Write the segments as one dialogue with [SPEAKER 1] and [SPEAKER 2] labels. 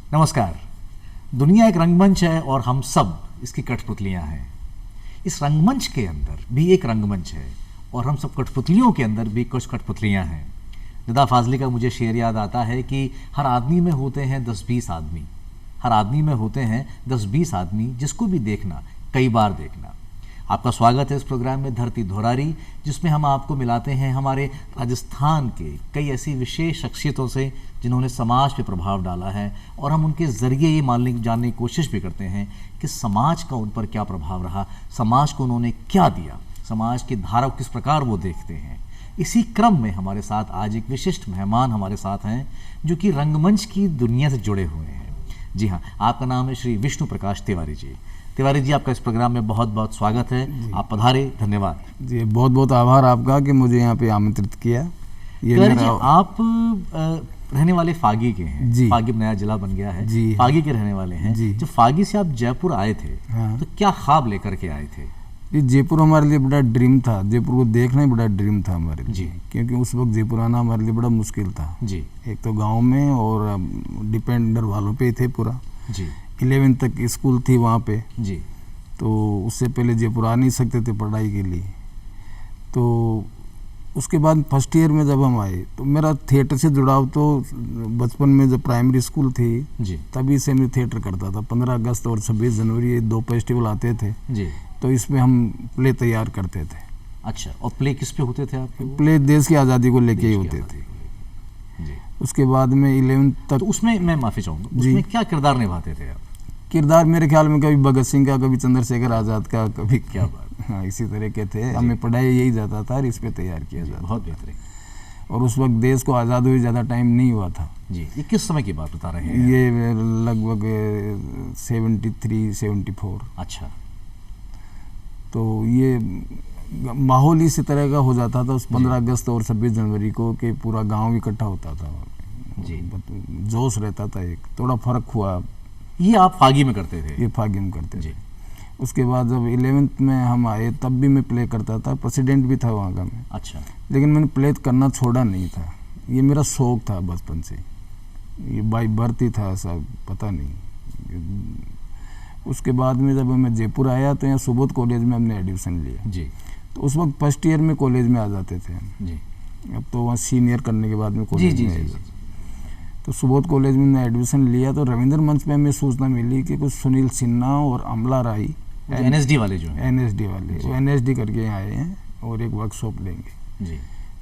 [SPEAKER 1] नमस्कार। दुनिया एक रंगमंच है और हम सब इसकी कठपुतलियां हैं। इस रंगमंच के अंदर भी एक रंगमंच है और हम सब कठपुतलियों के अंदर भी कुछ कठपुतलियां हैं। निदा फाजली का मुझे शेर याद आता है कि हर आदमी में होते हैं 10-20 आदमी, हर आदमी में होते हैं 10-20 आदमी, जिसको भी देखना कई बार देखना। आपका स्वागत है इस प्रोग्राम में धरती धोरारी, जिसमें हम आपको मिलाते हैं हमारे राजस्थान के कई ऐसी विशेष शख्सियतों से जिन्होंने समाज पे प्रभाव डाला है, और हम उनके ज़रिए ये जानने की कोशिश भी करते हैं कि समाज का उन पर क्या प्रभाव रहा, समाज को उन्होंने क्या दिया, समाज की धारा को किस प्रकार वो देखते हैं। इसी क्रम में हमारे साथ आज एक विशिष्ट मेहमान हमारे साथ हैं जो कि रंगमंच की दुनिया से जुड़े हुए हैं। जी हाँ, आपका नाम है श्री विष्णु प्रकाश तिवारी जी। तिवारी जी, आपका इस प्रोग्राम में बहुत बहुत स्वागत है। आप पधारे, धन्यवाद
[SPEAKER 2] जी। बहुत बहुत आभार आपका कि मुझे यहाँ पे आमंत्रित किया।
[SPEAKER 1] तिवारी जी, आप रहने वाले फागी के हैं जी। फागी नया जिला बन गया है जी। फागी के रहने वाले हैं जी। जब फागी से आप जयपुर आए थे तो क्या ख्वाब लेकर के आए थे?
[SPEAKER 2] ये जयपुर हमारे लिए बड़ा ड्रीम था, जयपुर को देखना ही बड़ा ड्रीम था हमारे लिए जी। क्योंकि उस वक्त जयपुर आना हमारे लिए बड़ा मुश्किल था जी। एक तो गाँव में और डिपेंडर वालों पे थे पूरा जी। 11वीं तक स्कूल थी वहाँ पे जी। तो उससे पहले जयपुर आ नहीं सकते थे पढ़ाई के लिए। तो उसके बाद फर्स्ट ईयर में जब हम आए तो मेरा थिएटर से जुड़ाव तो बचपन में जब प्राइमरी स्कूल थी जी, तभी से मैं थिएटर करता था। 15 अगस्त और 26 जनवरी ये 2 फेस्टिवल आते थे जी। तो इसमें हम प्ले तैयार करते थे।
[SPEAKER 1] अच्छा, और प्ले किस पे होते थे आपके?
[SPEAKER 2] प्ले देश की आज़ादी को लेके ही होते थे जी। उसके बाद में 11वीं तक।
[SPEAKER 1] तो उसमें मैं माफ़ी चाहूँगा, उसमें क्या किरदार निभाते थे आप?
[SPEAKER 2] किरदार मेरे ख्याल में कभी भगत सिंह का, कभी चंद्रशेखर आज़ाद का, कभी क्या बात। हाँ, इसी तरह के थे। हमें पढ़ाई यही जाता था और इस पे तैयार किया जाता।
[SPEAKER 1] बहुत बेहतरीन।
[SPEAKER 2] और उस वक्त देश को आज़ाद हुए ज़्यादा टाइम नहीं हुआ था
[SPEAKER 1] जी। ये किस समय की बात बता रहे हैं?
[SPEAKER 2] ये लगभग 73-74।
[SPEAKER 1] अच्छा।
[SPEAKER 2] तो ये माहौल इसी तरह का हो जाता था उस 15 अगस्त और 26 जनवरी को कि पूरा गांव इकट्ठा होता था जी। जोश रहता था। एक थोड़ा फर्क हुआ।
[SPEAKER 1] ये आप फागी में करते थे?
[SPEAKER 2] ये फागी में करते थे। उसके बाद जब 11वीं में हम आए तब भी मैं प्ले करता था, प्रेसिडेंट भी था वहाँ का मैं।
[SPEAKER 1] अच्छा।
[SPEAKER 2] लेकिन मैंने प्ले करना छोड़ा नहीं था, ये मेरा शौक था बचपन से, ये बाई बर्थ ही था, ऐसा पता नहीं। उसके बाद में जब मैं जयपुर आया तो यहाँ सुबोध कॉलेज में हमने एडमिशन लिया जी। तो उस वक्त फर्स्ट ईयर में कॉलेज में आ जाते थे हम जी। अब तो वहाँ सीनियर करने के बाद में कॉलेज में आए। तो सुबोध कॉलेज में मैंने एडमिशन लिया तो रविंद्र मंच में हमें सूचना मिली कि कुछ सुनील सिन्हा और अमला राय,
[SPEAKER 1] एनएसडी वाले जो हैं,
[SPEAKER 2] एनएसडी वाले, वो एनएसडी करके आए हैं और एक वर्कशॉप लेंगे जी।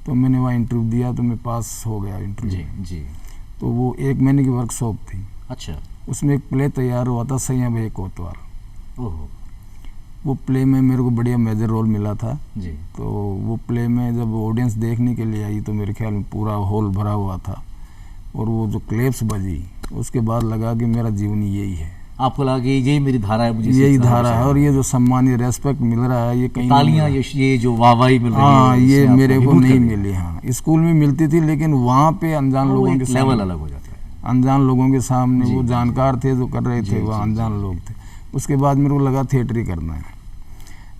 [SPEAKER 2] तो मैंने वहाँ इंटरव्यू दिया तो मैं पास हो गया इंटरव्यू जी। तो वो 1 महीने की वर्कशॉप थी।
[SPEAKER 1] अच्छा। उसमें
[SPEAKER 2] एक प्ले तैयार हुआ था, सैया भाई कोतवाल। ओहो। वो प्ले में मेरे को बढ़िया मेजर रोल मिला था जी। तो वो प्ले में जब ऑडियंस देखने के लिए आई तो मेरे ख्याल में पूरा हॉल भरा हुआ था और वो जो क्लेप्स बजी उसके बाद लगा कि मेरा जीवन यही है।
[SPEAKER 1] आपको लगा कि यही मेरी धारा है, मुझे
[SPEAKER 2] यही धारा है और ये जो सम्मान, ये रेस्पेक्ट मिल रहा है, ये कहीं
[SPEAKER 1] तालियां, ये जो वाहवाही मिल रही है,
[SPEAKER 2] हाँ, ये मेरे को नहीं मिली। हाँ, स्कूल में मिलती थी लेकिन वहाँ पे अनजान लोगों के
[SPEAKER 1] लेवल अलग हो जाता है।
[SPEAKER 2] अनजान लोगों के सामने वो जानकार थे जो कर रहे थे, वह अनजान लोग थे। उसके बाद मेरे को लगा थिएटर ही करना है।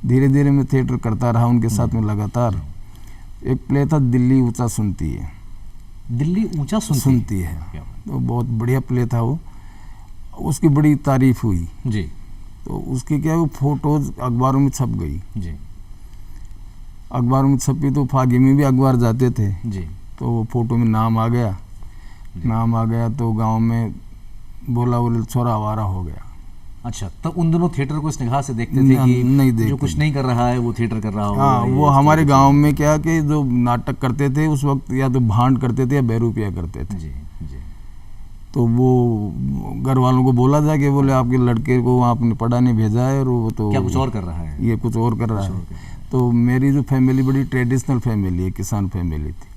[SPEAKER 2] धीरे धीरे मैं थिएटर करता रहा उनके साथ में लगातार। एक प्ले था दिल्ली ऊंचा सुनती है।
[SPEAKER 1] दिल्ली ऊंचा
[SPEAKER 2] सुनती है, तो बहुत बढ़िया प्ले था वो, उसकी बड़ी तारीफ हुई जी। तो उसकी क्या, वो फोटोज अखबारों में छप गई जी। अखबारों में छपी तो फागी में भी अखबार जाते थे जी। तो वो फोटो में नाम आ गया। नाम आ गया तो गांव में बोला छोरा आवारा हो गया।
[SPEAKER 1] अच्छा, तब उन दोनों थिएटर को इस निगाह से देखते थे कि नहीं देखते, जो कुछ नहीं कर रहा है वो थिएटर कर रहा हो।
[SPEAKER 2] हाँ, वो हमारे गांव में क्या कि जो नाटक करते थे उस वक्त या तो भांड करते थे या बहरूपिया करते थे जी। तो वो घर वालों को बोला था कि बोले आपके लड़के को आपने पढ़ाने भेजा है और वो तो
[SPEAKER 1] क्या कुछ और कर रहा है,
[SPEAKER 2] ये कुछ और कर रहा है। तो मेरी जो फैमिली बड़ी ट्रेडिशनल फैमिली है, किसान फैमिली थी।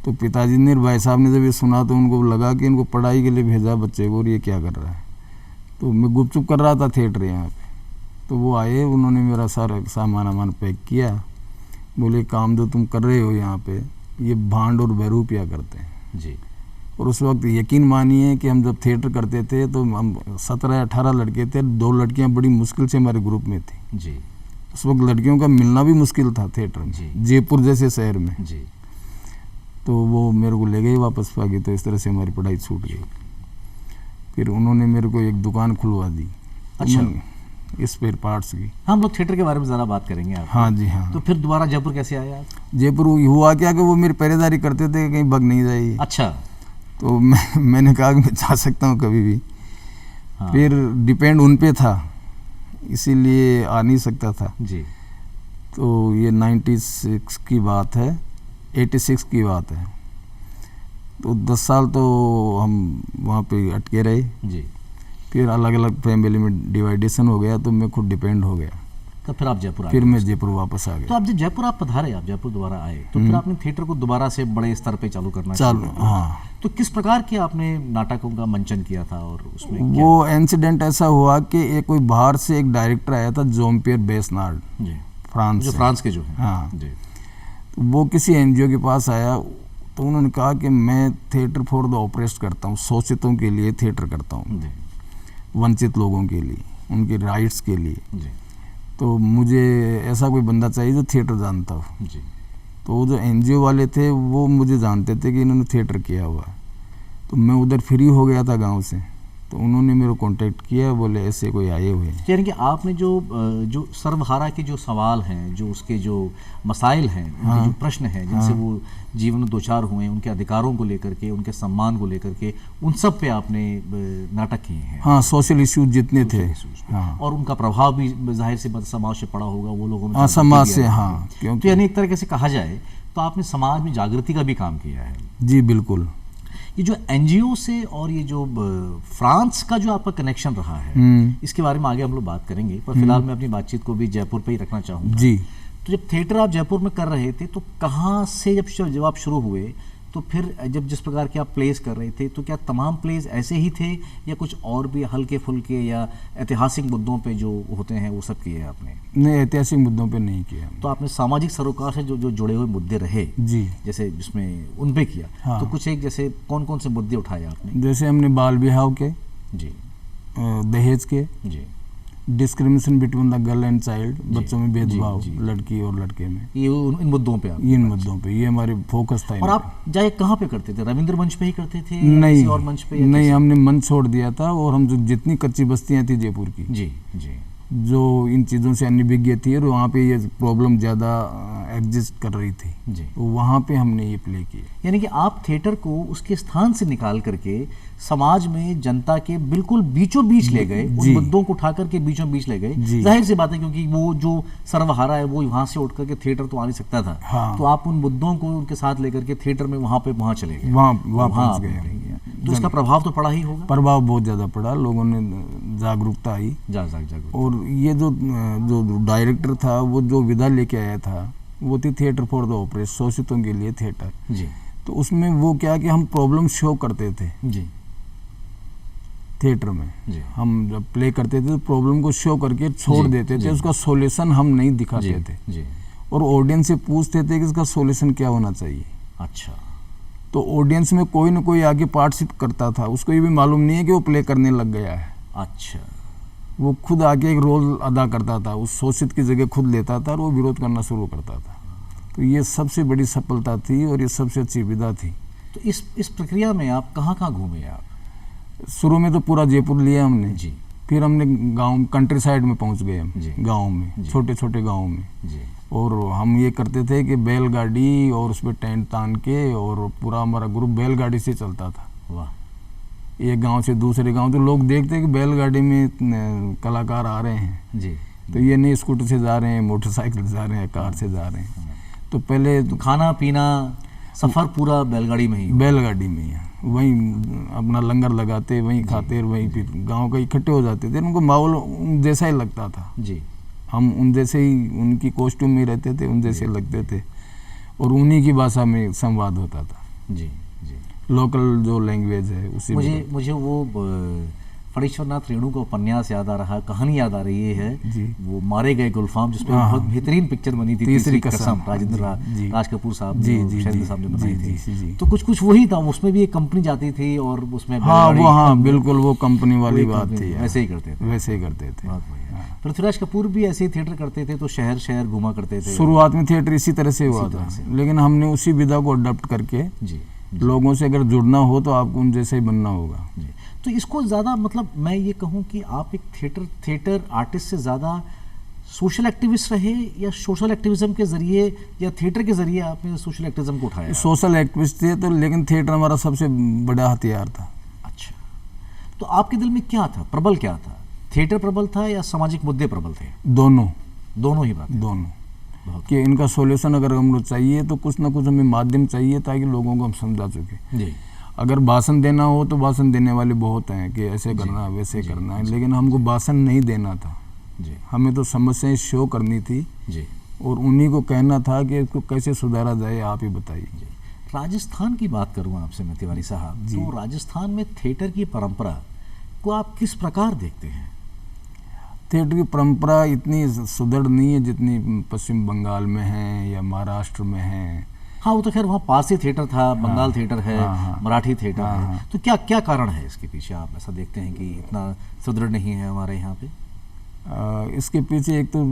[SPEAKER 2] तो पिताजी ने, भाई साहब ने जब ये सुना तो उनको लगा कि इनको पढ़ाई के लिए भेजा बच्चे को और ये क्या कर रहा है। तो मैं गुपचुप कर रहा था थिएटर यहाँ पे। तो वो आए, उन्होंने मेरा सारा सामान पैक किया। बोले काम जो तुम कर रहे हो यहाँ पे ये भांड और बहरूपिया करते हैं जी। और उस वक्त यकीन मानिए कि हम जब थिएटर करते थे तो हम 17-18 लड़के थे, 2 लड़कियाँ बड़ी मुश्किल से हमारे ग्रुप में थी जी। उस वक्त लड़कियों का मिलना भी मुश्किल था थिएटर में, जयपुर जैसे शहर में जी। तो वो मेरे को ले गए वापस फागी। तो इस तरह से हमारी पढ़ाई छूट गई। फिर उन्होंने मेरे को एक दुकान खुलवा दी।
[SPEAKER 1] अच्छा।
[SPEAKER 2] स्पेयर पार्ट्स की।
[SPEAKER 1] हम लोग थिएटर के बारे में ज़रा बात करेंगे आप।
[SPEAKER 2] हाँ जी हाँ।
[SPEAKER 1] तो फिर दोबारा जयपुर कैसे आए आप?
[SPEAKER 2] जयपुर हुआ क्या कि वो मेरी पहरेदारी करते थे, कहीं भग नहीं जाइए।
[SPEAKER 1] अच्छा।
[SPEAKER 2] तो मैंने कहा कि मैं जा सकता हूँ कभी भी।
[SPEAKER 1] हाँ।
[SPEAKER 2] फिर डिपेंड उन पे था, इसीलिए आ नहीं सकता था
[SPEAKER 1] जी।
[SPEAKER 2] तो ये 96 की बात है, 86 की बात है। तो 10 साल तो हम वहाँ पे अटके रहे।
[SPEAKER 1] जी।
[SPEAKER 2] फिर अलग अलग फैमिली में डिवाइडेशन हो गया, तो मैं खुद डिपेंड हो गया।
[SPEAKER 1] तो फिर आप जयपुर आए?
[SPEAKER 2] फिर मैं जयपुर वापस आ
[SPEAKER 1] तो
[SPEAKER 2] गया।
[SPEAKER 1] आप जब जयपुर आप पधारे, आप जयपुर दोबारा आए, तो फिर आपने थिएटर को दोबारा से बड़े स्तर पे चालू करना शुरू किया।
[SPEAKER 2] हाँ।
[SPEAKER 1] तो किस प्रकार के आपने नाटकों का मंचन किया था और उसमें क्या?
[SPEAKER 2] वो इंसिडेंट ऐसा हुआ कि एक कोई बाहर से एक डायरेक्टर आया था, जोम्पियर बेसनार्ड,
[SPEAKER 1] जी,
[SPEAKER 2] फ्रांस
[SPEAKER 1] जो
[SPEAKER 2] से।
[SPEAKER 1] फ्रांस के जो है।
[SPEAKER 2] हाँ।
[SPEAKER 1] जी।
[SPEAKER 2] तो वो किसी एनजीओ के पास आया, तो उन्होंने कहा कि मैं थिएटर फॉर द ऑपरेस्ट करता हूँ, शोषितों के लिए थिएटर करता हूँ,
[SPEAKER 1] जी।
[SPEAKER 2] वंचित लोगों के लिए, उनके राइट्स के लिए।
[SPEAKER 1] जी।
[SPEAKER 2] तो मुझे ऐसा कोई बंदा चाहिए जो थिएटर जानता हो।
[SPEAKER 1] जी।
[SPEAKER 2] तो वो जो एनजीओ वाले थे वो मुझे जानते थे कि इन्होंने थिएटर किया हुआ है। तो मैं उधर फ्री हो गया था गांव से, तो उन्होंने मेरे को कांटेक्ट किया, बोले ऐसे कोई आए हुए हैं।
[SPEAKER 1] यानी कि आपने जो सर्वहारा के जो सवाल हैं, जो उसके जो मसाइल हैं, उनके जो प्रश्न हैं जिनसे वो जीवन में दो चार हुए, उनके अधिकारों को लेकर के, उनके सम्मान को लेकर के, उन सब पे आपने नाटक किए हैं।
[SPEAKER 2] हाँ, सोशल इश्यूज जितने थे। हाँ।
[SPEAKER 1] और उनका प्रभाव भी जाहिर से समाज से पड़ा होगा, वो लोगों में
[SPEAKER 2] हाँ,
[SPEAKER 1] जागृति
[SPEAKER 2] समाज
[SPEAKER 1] भी
[SPEAKER 2] से।
[SPEAKER 1] आई
[SPEAKER 2] हाँ,
[SPEAKER 1] होगी।
[SPEAKER 2] क्योंकि
[SPEAKER 1] तो यानी एक तरीके से कहा जाए तो आपने समाज में जागृति का भी काम किया है।
[SPEAKER 2] जी बिल्कुल।
[SPEAKER 1] ये जो एनजीओ से और ये जो फ्रांस का जो आपका कनेक्शन रहा है, इसके बारे में आगे हम लोग बात करेंगे, पर फिलहाल मैं अपनी बातचीत को भी जयपुर पे ही रखना चाहूँगा।
[SPEAKER 2] जी।
[SPEAKER 1] तो जब थिएटर आप जयपुर में कर रहे थे, तो कहाँ से जब आप शुरू हुए, तो फिर जब जिस प्रकार के आप प्लेस कर रहे थे, तो क्या तमाम प्लेस ऐसे ही थे या कुछ और भी हल्के फुल्के या ऐतिहासिक मुद्दों पे जो होते हैं वो सब किए आपने?
[SPEAKER 2] नहीं, ऐतिहासिक मुद्दों पे नहीं किया।
[SPEAKER 1] तो आपने सामाजिक सरोकार से जो जुड़े हुए मुद्दे रहे,
[SPEAKER 2] जी,
[SPEAKER 1] जैसे जिसमें उन पे किया।
[SPEAKER 2] हाँ।
[SPEAKER 1] तो कुछ एक जैसे कौन कौन से मुद्दे उठाए आपने?
[SPEAKER 2] जैसे हमने बाल विवाह के,
[SPEAKER 1] जी,
[SPEAKER 2] दहेज के,
[SPEAKER 1] जी,
[SPEAKER 2] discrimination between the girl and child, बच्चों में भेदभाव,
[SPEAKER 1] जी।
[SPEAKER 2] लड़की और लड़के में,
[SPEAKER 1] ये इन मुद्दों पे आप,
[SPEAKER 2] इन मुद्दों पे ये हमारे फोकस था।
[SPEAKER 1] और आप जाए कहाँ पे करते थे? रविंद्र मंच पे ही करते थे?
[SPEAKER 2] नहीं,
[SPEAKER 1] किसी और मंच पे?
[SPEAKER 2] नहीं, हमने मंच छोड़ दिया था, और हम जो जितनी कच्ची बस्तियां थी जयपुर की,
[SPEAKER 1] जी, जी,
[SPEAKER 2] जो इन चीज़ों से अनभिज्ञ थी और वहाँ पे ये प्रॉब्लम ज़्यादा एग्जिस्ट कर रही थी,
[SPEAKER 1] जी,
[SPEAKER 2] तो वहाँ पे हमने ये प्ले किए।
[SPEAKER 1] यानी कि आप थिएटर को उसके स्थान से निकाल करके समाज में जनता के बिल्कुल बीचों बीच ले गए, उन
[SPEAKER 2] जी।
[SPEAKER 1] मुद्दों को उठा करके बीचों बीच ले गए।
[SPEAKER 2] जी।
[SPEAKER 1] जाहिर सी बात है, क्योंकि वो जो सर्वहारा है वो वहाँ से उठ करके थिएटर तो आ नहीं सकता था।
[SPEAKER 2] हाँ।
[SPEAKER 1] तो आप उन मुद्दों को उनके साथ लेकर के थिएटर में वहाँ चले गए,
[SPEAKER 2] वहाँ
[SPEAKER 1] वहाँ
[SPEAKER 2] पहुँच
[SPEAKER 1] आप
[SPEAKER 2] गए।
[SPEAKER 1] निकल गए। तो इसका प्रभाव तो पड़ा ही होगा।
[SPEAKER 2] प्रभाव बहुत ज़्यादा पड़ा, लोगों ने जागरूकता आई।
[SPEAKER 1] जागरूक।
[SPEAKER 2] और ये जो डायरेक्टर था, वो जो विधा लेके आया था, वो थी थिएटर फॉर द ऑपरेस्ट, शोषितों के लिए थिएटर।
[SPEAKER 1] जी,
[SPEAKER 2] तो उसमें वो क्या कि हम प्रॉब्लम शो करते थे
[SPEAKER 1] जी,
[SPEAKER 2] थिएटर में।
[SPEAKER 1] जी,
[SPEAKER 2] हम जब प्ले करते थे तो प्रॉब्लम को शो करके छोड़
[SPEAKER 1] जी,
[SPEAKER 2] देते
[SPEAKER 1] जी।
[SPEAKER 2] थे, उसका सॉल्यूशन हम नहीं दिखाते
[SPEAKER 1] जी,
[SPEAKER 2] थे,
[SPEAKER 1] जी।
[SPEAKER 2] और ऑडियंस से पूछते थे कि इसका सॉल्यूशन क्या होना चाहिए।
[SPEAKER 1] अच्छा।
[SPEAKER 2] तो ऑडियंस में कोई ना कोई आगे पार्टिसिपेट करता था, उसको ये भी मालूम नहीं है कि वो प्ले करने लग गया है।
[SPEAKER 1] अच्छा।
[SPEAKER 2] वो खुद आके एक रोल अदा करता था, उस शोषित की जगह खुद लेता था और वो विरोध करना शुरू करता था। तो ये सबसे बड़ी सफलता थी और ये सबसे अच्छी विधा थी।
[SPEAKER 1] तो इस प्रक्रिया में आप कहाँ घूमे आप?
[SPEAKER 2] शुरू में तो पूरा जयपुर लिया हमने,
[SPEAKER 1] जी,
[SPEAKER 2] फिर हमने गांव, कंट्री साइड में पहुंच गए हम,
[SPEAKER 1] जी।
[SPEAKER 2] गांव में, छोटे छोटे गांव में।
[SPEAKER 1] जी,
[SPEAKER 2] और हम ये करते थे कि बैलगाड़ी और उस पर टेंट तान के, और पूरा हमारा ग्रुप बैलगाड़ी से चलता था।
[SPEAKER 1] वाह।
[SPEAKER 2] एक गांव से दूसरे गांव, तो लोग देखते कि बैलगाड़ी में कलाकार आ रहे हैं,
[SPEAKER 1] जी।
[SPEAKER 2] तो ये नहीं स्कूटर से जा रहे हैं, मोटरसाइकिल से जा रहे हैं, कार से जा रहे हैं। तो पहले
[SPEAKER 1] तो खाना पीना सफर पूरा बैलगाड़ी में ही?
[SPEAKER 2] बैलगाड़ी में ही, वहीं अपना लंगर लगाते, वहीं खाते, वहीं फिर गांव का इकट्ठे हो जाते थे। उनको माहौल जैसा ही लगता था,
[SPEAKER 1] जी।
[SPEAKER 2] हम उन जैसे ही, उनकी कॉस्ट्यूम में रहते थे, उन जैसे लगते थे, और उन्हीं की भाषा में संवाद होता था।
[SPEAKER 1] जी, जी।
[SPEAKER 2] लोकल जो लैंग्वेज है उसी में।
[SPEAKER 1] मुझे वो फणीश्वरनाथ रेणु का उपन्यास याद आ रहा, कहानी याद आ रही है
[SPEAKER 2] जी।
[SPEAKER 1] वो मारे गए गुलफाम, जिसपे
[SPEAKER 2] हाँ,
[SPEAKER 1] बहुत बेहतरीन पिक्चर बनी थी, तीसरी कसम, राजेंद्र राज कपूर साहब
[SPEAKER 2] जी,
[SPEAKER 1] ने,
[SPEAKER 2] जी,
[SPEAKER 1] शैलेंद्र
[SPEAKER 2] जी,
[SPEAKER 1] साहब ने बनाई
[SPEAKER 2] जी, जी, जी।
[SPEAKER 1] थी। तो कुछ वही था, उसमें भी एक कंपनी जाती थी और उसमें
[SPEAKER 2] हाँ, वो, हाँ,
[SPEAKER 1] बैलगाड़ी,
[SPEAKER 2] बिल्कुल वो कंपनी वाली बात थी।
[SPEAKER 1] वैसे ही करते थे।
[SPEAKER 2] वैसे ही करते थे।
[SPEAKER 1] बहुत बढ़िया। पृथ्वीराज कपूर भी ऐसे ही थिएटर करते थे, तो शहर शहर घुमा करते थे।
[SPEAKER 2] शुरुआत में थिएटर इसी तरह से हुआ
[SPEAKER 1] इसी तरह
[SPEAKER 2] था,
[SPEAKER 1] से।
[SPEAKER 2] लेकिन हमने उसी विधा को अडॉप्ट करके
[SPEAKER 1] जी,
[SPEAKER 2] लोगों से अगर जुड़ना हो तो आपको उन जैसे ही बनना होगा।
[SPEAKER 1] जी। तो इसको ज़्यादा मतलब मैं ये कहूँ कि आप एक थिएटर आर्टिस्ट से ज़्यादा सोशल एक्टिविस्ट रहे, या सोशल एक्टिविज्म के ज़रिए या थिएटर के ज़रिए आपने सोशल एक्टिविज्म को उठाया?
[SPEAKER 2] सोशल एक्टिविस्ट थे तो, लेकिन थिएटर हमारा सबसे बड़ा हथियार था।
[SPEAKER 1] अच्छा, तो आपके दिल में क्या था, प्रबल क्या था? थिएटर प्रबल था या सामाजिक मुद्दे प्रबल थे? दोनों ही बात।
[SPEAKER 2] दोनों कि इनका सॉल्यूशन अगर हमको चाहिए तो कुछ ना कुछ हमें माध्यम चाहिए ताकि लोगों को हम समझा सके।
[SPEAKER 1] जी।
[SPEAKER 2] अगर भाषण देना हो तो भाषण देने वाले बहुत हैं कि ऐसे करना है वैसे करना है, लेकिन हमको भाषण नहीं देना था
[SPEAKER 1] जी।
[SPEAKER 2] हमें तो समस्याएं शो करनी थी
[SPEAKER 1] जी।
[SPEAKER 2] और उन्हीं को कहना था कि इसको कैसे सुधारा जाए, आप ही बताइए।
[SPEAKER 1] राजस्थान की बात करूँ आपसे मैं तिवारी साहब, तो राजस्थान में थिएटर की परंपरा को आप किस प्रकार देखते हैं?
[SPEAKER 2] थिएटर की परंपरा इतनी सुदृढ़ नहीं है जितनी पश्चिम बंगाल में है या महाराष्ट्र में है।
[SPEAKER 1] हाँ, वो तो खैर वहाँ पास ही थिएटर था, बंगाल थिएटर है, मराठी थिएटर है। तो क्या क्या कारण है इसके पीछे, आप ऐसा देखते हैं कि इतना सुदृढ़ नहीं है हमारे यहाँ पे?
[SPEAKER 2] इसके पीछे एक तो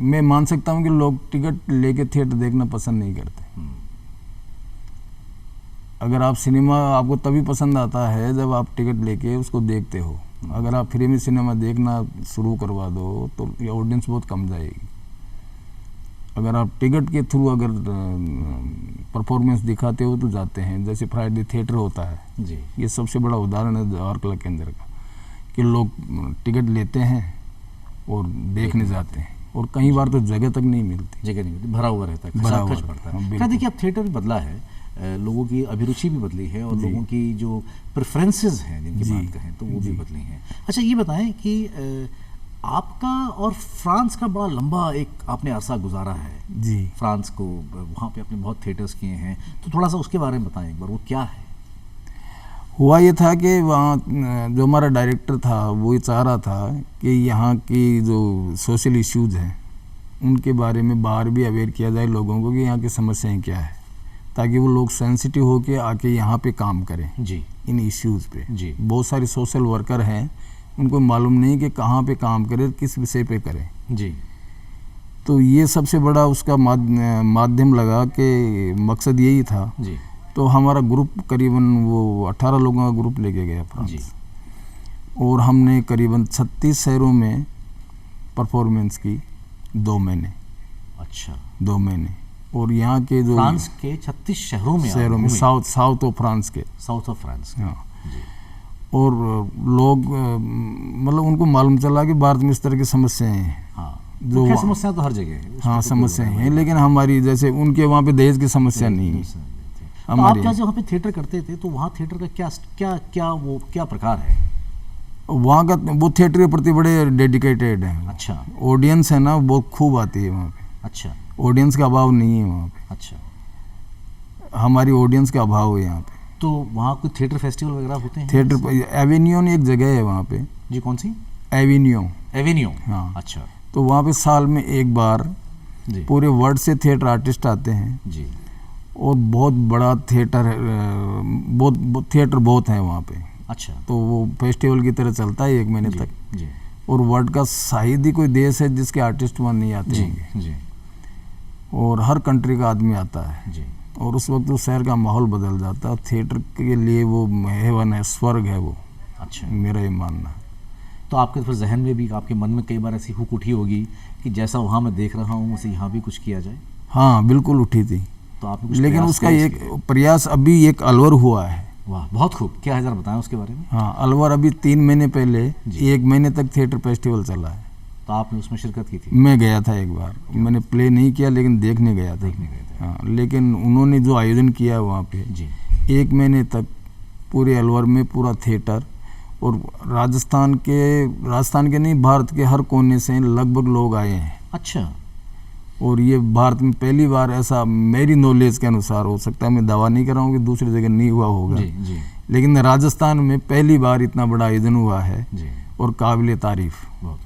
[SPEAKER 2] मैं मान सकता हूँ कि लोग टिकट लेके थिएटर देखना पसंद नहीं करते। अगर आप सिनेमा आपको तभी पसंद आता है जब आप टिकट लेके उसको देखते हो। अगर आप फ्री में सिनेमा देखना शुरू करवा दो तो ये ऑडियंस बहुत कम जाएगी। अगर आप टिकट के थ्रू अगर परफॉर्मेंस दिखाते हो तो जाते हैं। जैसे फ्राइडे थिएटर होता है
[SPEAKER 1] जी,
[SPEAKER 2] ये सबसे बड़ा उदाहरण है जवाहर कला केंद्र का, कि लोग टिकट लेते हैं और देखने जाते हैं, और कई बार तो जगह तक नहीं मिलती,
[SPEAKER 1] भरा हुआ रहता है, खच पड़ता है। क्या देखिए, अब थिएटर भी बदला है, लोगों की अभिरुचि भी बदली है, और लोगों की जो प्रेफरेंसेस हैं जिनकी बात करें तो वो भी बदली हैं। अच्छा, ये बताएं कि आपका और फ्रांस का बड़ा लंबा एक आपने अरसा गुजारा है
[SPEAKER 2] जी।
[SPEAKER 1] फ्रांस को, वहाँ पे आपने बहुत थिएटर्स किए हैं, तो थोड़ा सा उसके बारे में बताएं एक बार, वो क्या है?
[SPEAKER 2] हुआ ये था कि वहाँ जो हमारा डायरेक्टर था वो ये चाह रहा था कि यहाँ की जो सोशल इश्यूज हैं उनके बारे में बाहर भी अवेयर किया जाए लोगों को कि यहाँ की समस्याएं क्या है, ताकि वो लोग सेंसिटिव होके आके यहाँ पे काम करें
[SPEAKER 1] जी,
[SPEAKER 2] इन इश्यूज़ पे।
[SPEAKER 1] जी। बहुत
[SPEAKER 2] सारे सोशल वर्कर हैं, उनको मालूम नहीं कि कहाँ पे काम करें, किस विषय पे करें जी। तो ये सबसे बड़ा उसका माध्यम लगा कि मकसद यही था जी। तो हमारा ग्रुप करीबन वो 18 लोगों का ग्रुप लेके गया फ्रांस, और हमने करीबन 36 शहरों में परफॉर्मेंस की 2 महीने।
[SPEAKER 1] अच्छा,
[SPEAKER 2] 2 महीने। और यहाँ के जो
[SPEAKER 1] फ्रांस के 36 शहरों में
[SPEAKER 2] साउथ ऑफ फ्रांस के,
[SPEAKER 1] साउथ ऑफ फ्रांस,
[SPEAKER 2] हाँ जी। और लोग मतलब उनको मालूम चला कि भारत में इस तरह की समस्याएं हैं।
[SPEAKER 1] हाँ, जो तो समस्या तो हर जगह है।
[SPEAKER 2] हाँ, समस्याएं हैं, लेकिन हमारी जैसे उनके वहाँ पे दहेज की समस्या नहीं है।
[SPEAKER 1] तो आप क्या वहाँ पे थिएटर करते थे, तो वहाँ थिएटर का क्या प्रकार है?
[SPEAKER 2] वहाँ का वो थिएटर के प्रति बड़े डेडिकेटेड हैं।
[SPEAKER 1] अच्छा,
[SPEAKER 2] ऑडियंस है ना बहुत खूब आती है वहाँ पे।
[SPEAKER 1] अच्छा,
[SPEAKER 2] ऑडियंस का अभाव नहीं है वहाँ पे।
[SPEAKER 1] अच्छा,
[SPEAKER 2] हमारी ऑडियंस का अभाव है यहाँ पे।
[SPEAKER 1] तो वहाँ कोई थिएटर फेस्टिवल वगैरह होते हैं?
[SPEAKER 2] थिएटर एवेन्यू एक जगह है वहाँ पे
[SPEAKER 1] जी। कौन सी?
[SPEAKER 2] एवेन्यू।
[SPEAKER 1] हाँ, अच्छा।
[SPEAKER 2] तो वहाँ पे साल में एक बार पूरे वर्ल्ड से थिएटर आर्टिस्ट आते हैं
[SPEAKER 1] जी,
[SPEAKER 2] और बहुत बड़ा थिएटर है, बहुत थिएटर बहुत हैं वहाँ पे।
[SPEAKER 1] अच्छा,
[SPEAKER 2] तो वो फेस्टिवल की तरह चलता है 1 महीने तक
[SPEAKER 1] जी।
[SPEAKER 2] और वर्ल्ड का शायद ही कोई देश है जिसके आर्टिस्ट वहाँ नहीं आते होंगे जी। और हर कंट्री का आदमी आता है जी। और उस वक्त उस शहर का माहौल बदल जाता है। थिएटर के लिए वो हेवन है, स्वर्ग है वो। अच्छा, मेरा ये मानना है।
[SPEAKER 1] तो आपके फिर जहन में भी, आपके मन में कई बार ऐसी हुक उठी होगी कि जैसा वहाँ मैं देख रहा हूँ वैसे यहाँ भी कुछ किया जाए?
[SPEAKER 2] हाँ, बिल्कुल उठी थी।
[SPEAKER 1] तो आपने
[SPEAKER 2] लेकिन उसका एक प्रयास अभी एक अलवर हुआ है।
[SPEAKER 1] वाह, बहुत खूब। क्या है, जरा बताएं उसके बारे में।
[SPEAKER 2] हाँ, अलवर अभी 3 महीने पहले 1 महीने तक थिएटर फेस्टिवल चला है।
[SPEAKER 1] तो आपने उसमें शिरकत की थी?
[SPEAKER 2] मैं गया था एक बार, मैंने प्ले नहीं किया लेकिन देखने गया था। हाँ, लेकिन उन्होंने जो आयोजन किया वहाँ पे जी, 1 महीने तक पूरे अलवर में पूरा थिएटर, और राजस्थान के नहीं भारत के हर कोने से लगभग लोग आए हैं।
[SPEAKER 1] अच्छा।
[SPEAKER 2] और ये भारत में पहली बार ऐसा, मेरी नॉलेज के अनुसार, हो सकता है मैं दावा नहीं कर रहा हूँ कि दूसरी जगह नहीं हुआ होगा जी। लेकिन राजस्थान में पहली बार इतना बड़ा आयोजन हुआ है जी। और काबिल तारीफ।
[SPEAKER 1] बहुत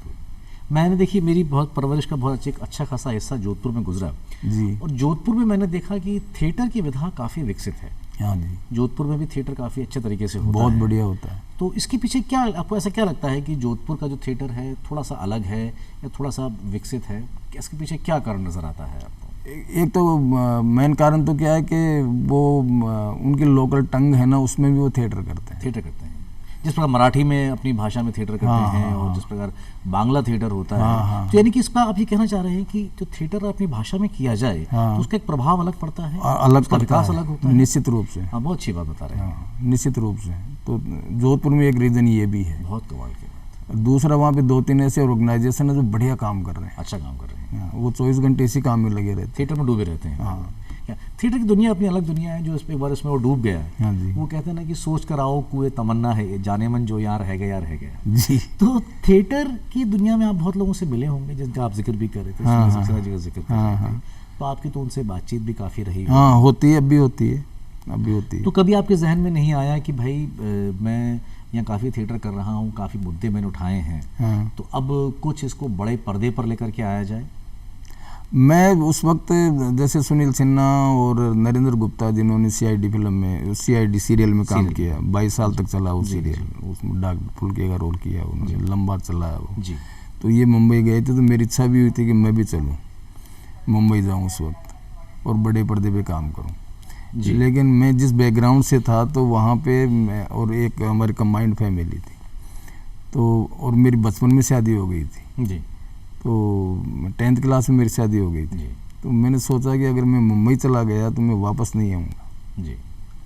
[SPEAKER 1] मैंने देखी, मेरी बहुत परवरिश का बहुत अच्छा खासा हिस्सा जोधपुर में गुजरा जी। और जोधपुर में मैंने देखा कि थिएटर की विधा काफ़ी विकसित है। हाँ जी, जोधपुर में भी थिएटर काफ़ी अच्छे तरीके से होता है,
[SPEAKER 2] बहुत बढ़िया होता है।
[SPEAKER 1] तो इसके पीछे क्या, आपको ऐसा क्या लगता है कि जोधपुर का जो थिएटर है थोड़ा सा अलग है या थोड़ा सा विकसित है? इसके पीछे क्या कारण नज़र आता है आपको?
[SPEAKER 2] एक तो मेन कारण तो क्या है कि वो उनकी लोकल टंग है ना, उसमें भी वो थिएटर करते हैं।
[SPEAKER 1] थिएटर करते हैं, जिस प्रकार मराठी में अपनी भाषा में थिएटर करते
[SPEAKER 2] हाँ,
[SPEAKER 1] हैं,
[SPEAKER 2] हाँ,
[SPEAKER 1] और जिस प्रकार बांग्ला थिएटर होता
[SPEAKER 2] हाँ,
[SPEAKER 1] है,
[SPEAKER 2] हाँ,
[SPEAKER 1] तो यानी कि इस पर आप ये कहना चाह रहे हैं कि जो थिएटर अपनी भाषा में किया जाए
[SPEAKER 2] हाँ,
[SPEAKER 1] तो उसका एक प्रभाव अलग पड़ता है,
[SPEAKER 2] और अलग
[SPEAKER 1] उसका
[SPEAKER 2] पड़ता
[SPEAKER 1] विकास
[SPEAKER 2] है,
[SPEAKER 1] अलग होता है।
[SPEAKER 2] निश्चित रूप से।
[SPEAKER 1] हाँ, बहुत अच्छी बात बता रहे हैं।
[SPEAKER 2] हाँ, निश्चित रूप से। तो जोधपुर में एक रीज़न ये भी है।
[SPEAKER 1] बहुत कमाल की बात,
[SPEAKER 2] दूसरा, वहाँ पे 2-3 ऐसे ऑर्गेनाइजेशन है जो बढ़िया काम कर रहे हैं।
[SPEAKER 1] अच्छा काम कर रहे हैं।
[SPEAKER 2] हाँ, वो 24 घंटे इसी काम में लगे रहते
[SPEAKER 1] थिएटर में डूबे रहते हैं।
[SPEAKER 2] हाँ।
[SPEAKER 1] क्या थिएटर की दुनिया अपनी अलग दुनिया है, जो एक बार इसमें वो डूब गया है।
[SPEAKER 2] हैं। हाँ जी,
[SPEAKER 1] वो कहते हैं ना कि सोच कर आओ कुएं तमन्ना है, ये जाने मन जो यहाँ रह गया रह गया।
[SPEAKER 2] जी।
[SPEAKER 1] तो थिएटर की दुनिया में आप बहुत लोगों से मिले होंगे, जिनका आप जिक्र भी कर रहे थे,
[SPEAKER 2] हाँ,
[SPEAKER 1] सुनील
[SPEAKER 2] हाँ,
[SPEAKER 1] सक्सेना जी का जिक्र कर
[SPEAKER 2] हाँ,
[SPEAKER 1] रहे थे,
[SPEAKER 2] हाँ।
[SPEAKER 1] तो आपकी तो उनसे बातचीत भी काफ़ी रही होगी।
[SPEAKER 2] हाँ, होती है, अब भी होती है, अब भी होती है।
[SPEAKER 1] तो कभी आपके जहन में नहीं आया कि भाई मैं यहाँ काफ़ी थिएटर कर रहा हूँ, काफ़ी मुद्दे मैंने उठाए हैं,
[SPEAKER 2] हाँ,
[SPEAKER 1] तो अब कुछ इसको बड़े पर्दे पर लेकर के आया जाए?
[SPEAKER 2] मैं उस वक्त जैसे सुनील सिन्हा और नरेंद्र गुप्ता, जिन्होंने सीआईडी फिल्म में, सीआईडी सीरियल में काम किया, 22 साल तक चला वो सीरियल, उसमें डाक फुलके का रोल किया उन्होंने, लंबा चला है वो।
[SPEAKER 1] जी।
[SPEAKER 2] तो ये मुंबई गए थे, तो मेरी इच्छा भी हुई थी कि मैं भी चलूँ, मुंबई जाऊँ उस वक्त और बड़े पर्दे पे काम करूँ।
[SPEAKER 1] जी।
[SPEAKER 2] लेकिन मैं जिस बैकग्राउंड से था, तो वहाँ पे मैं और एक हमारी कंबाइंड फैमिली थी, तो और मेरी बचपन में शादी हो गई थी,
[SPEAKER 1] जी।
[SPEAKER 2] तो 10th क्लास में मेरी शादी हो गई थी।
[SPEAKER 1] जी।
[SPEAKER 2] तो मैंने सोचा कि अगर मैं मुंबई चला गया तो मैं वापस नहीं आऊँगा।
[SPEAKER 1] जी,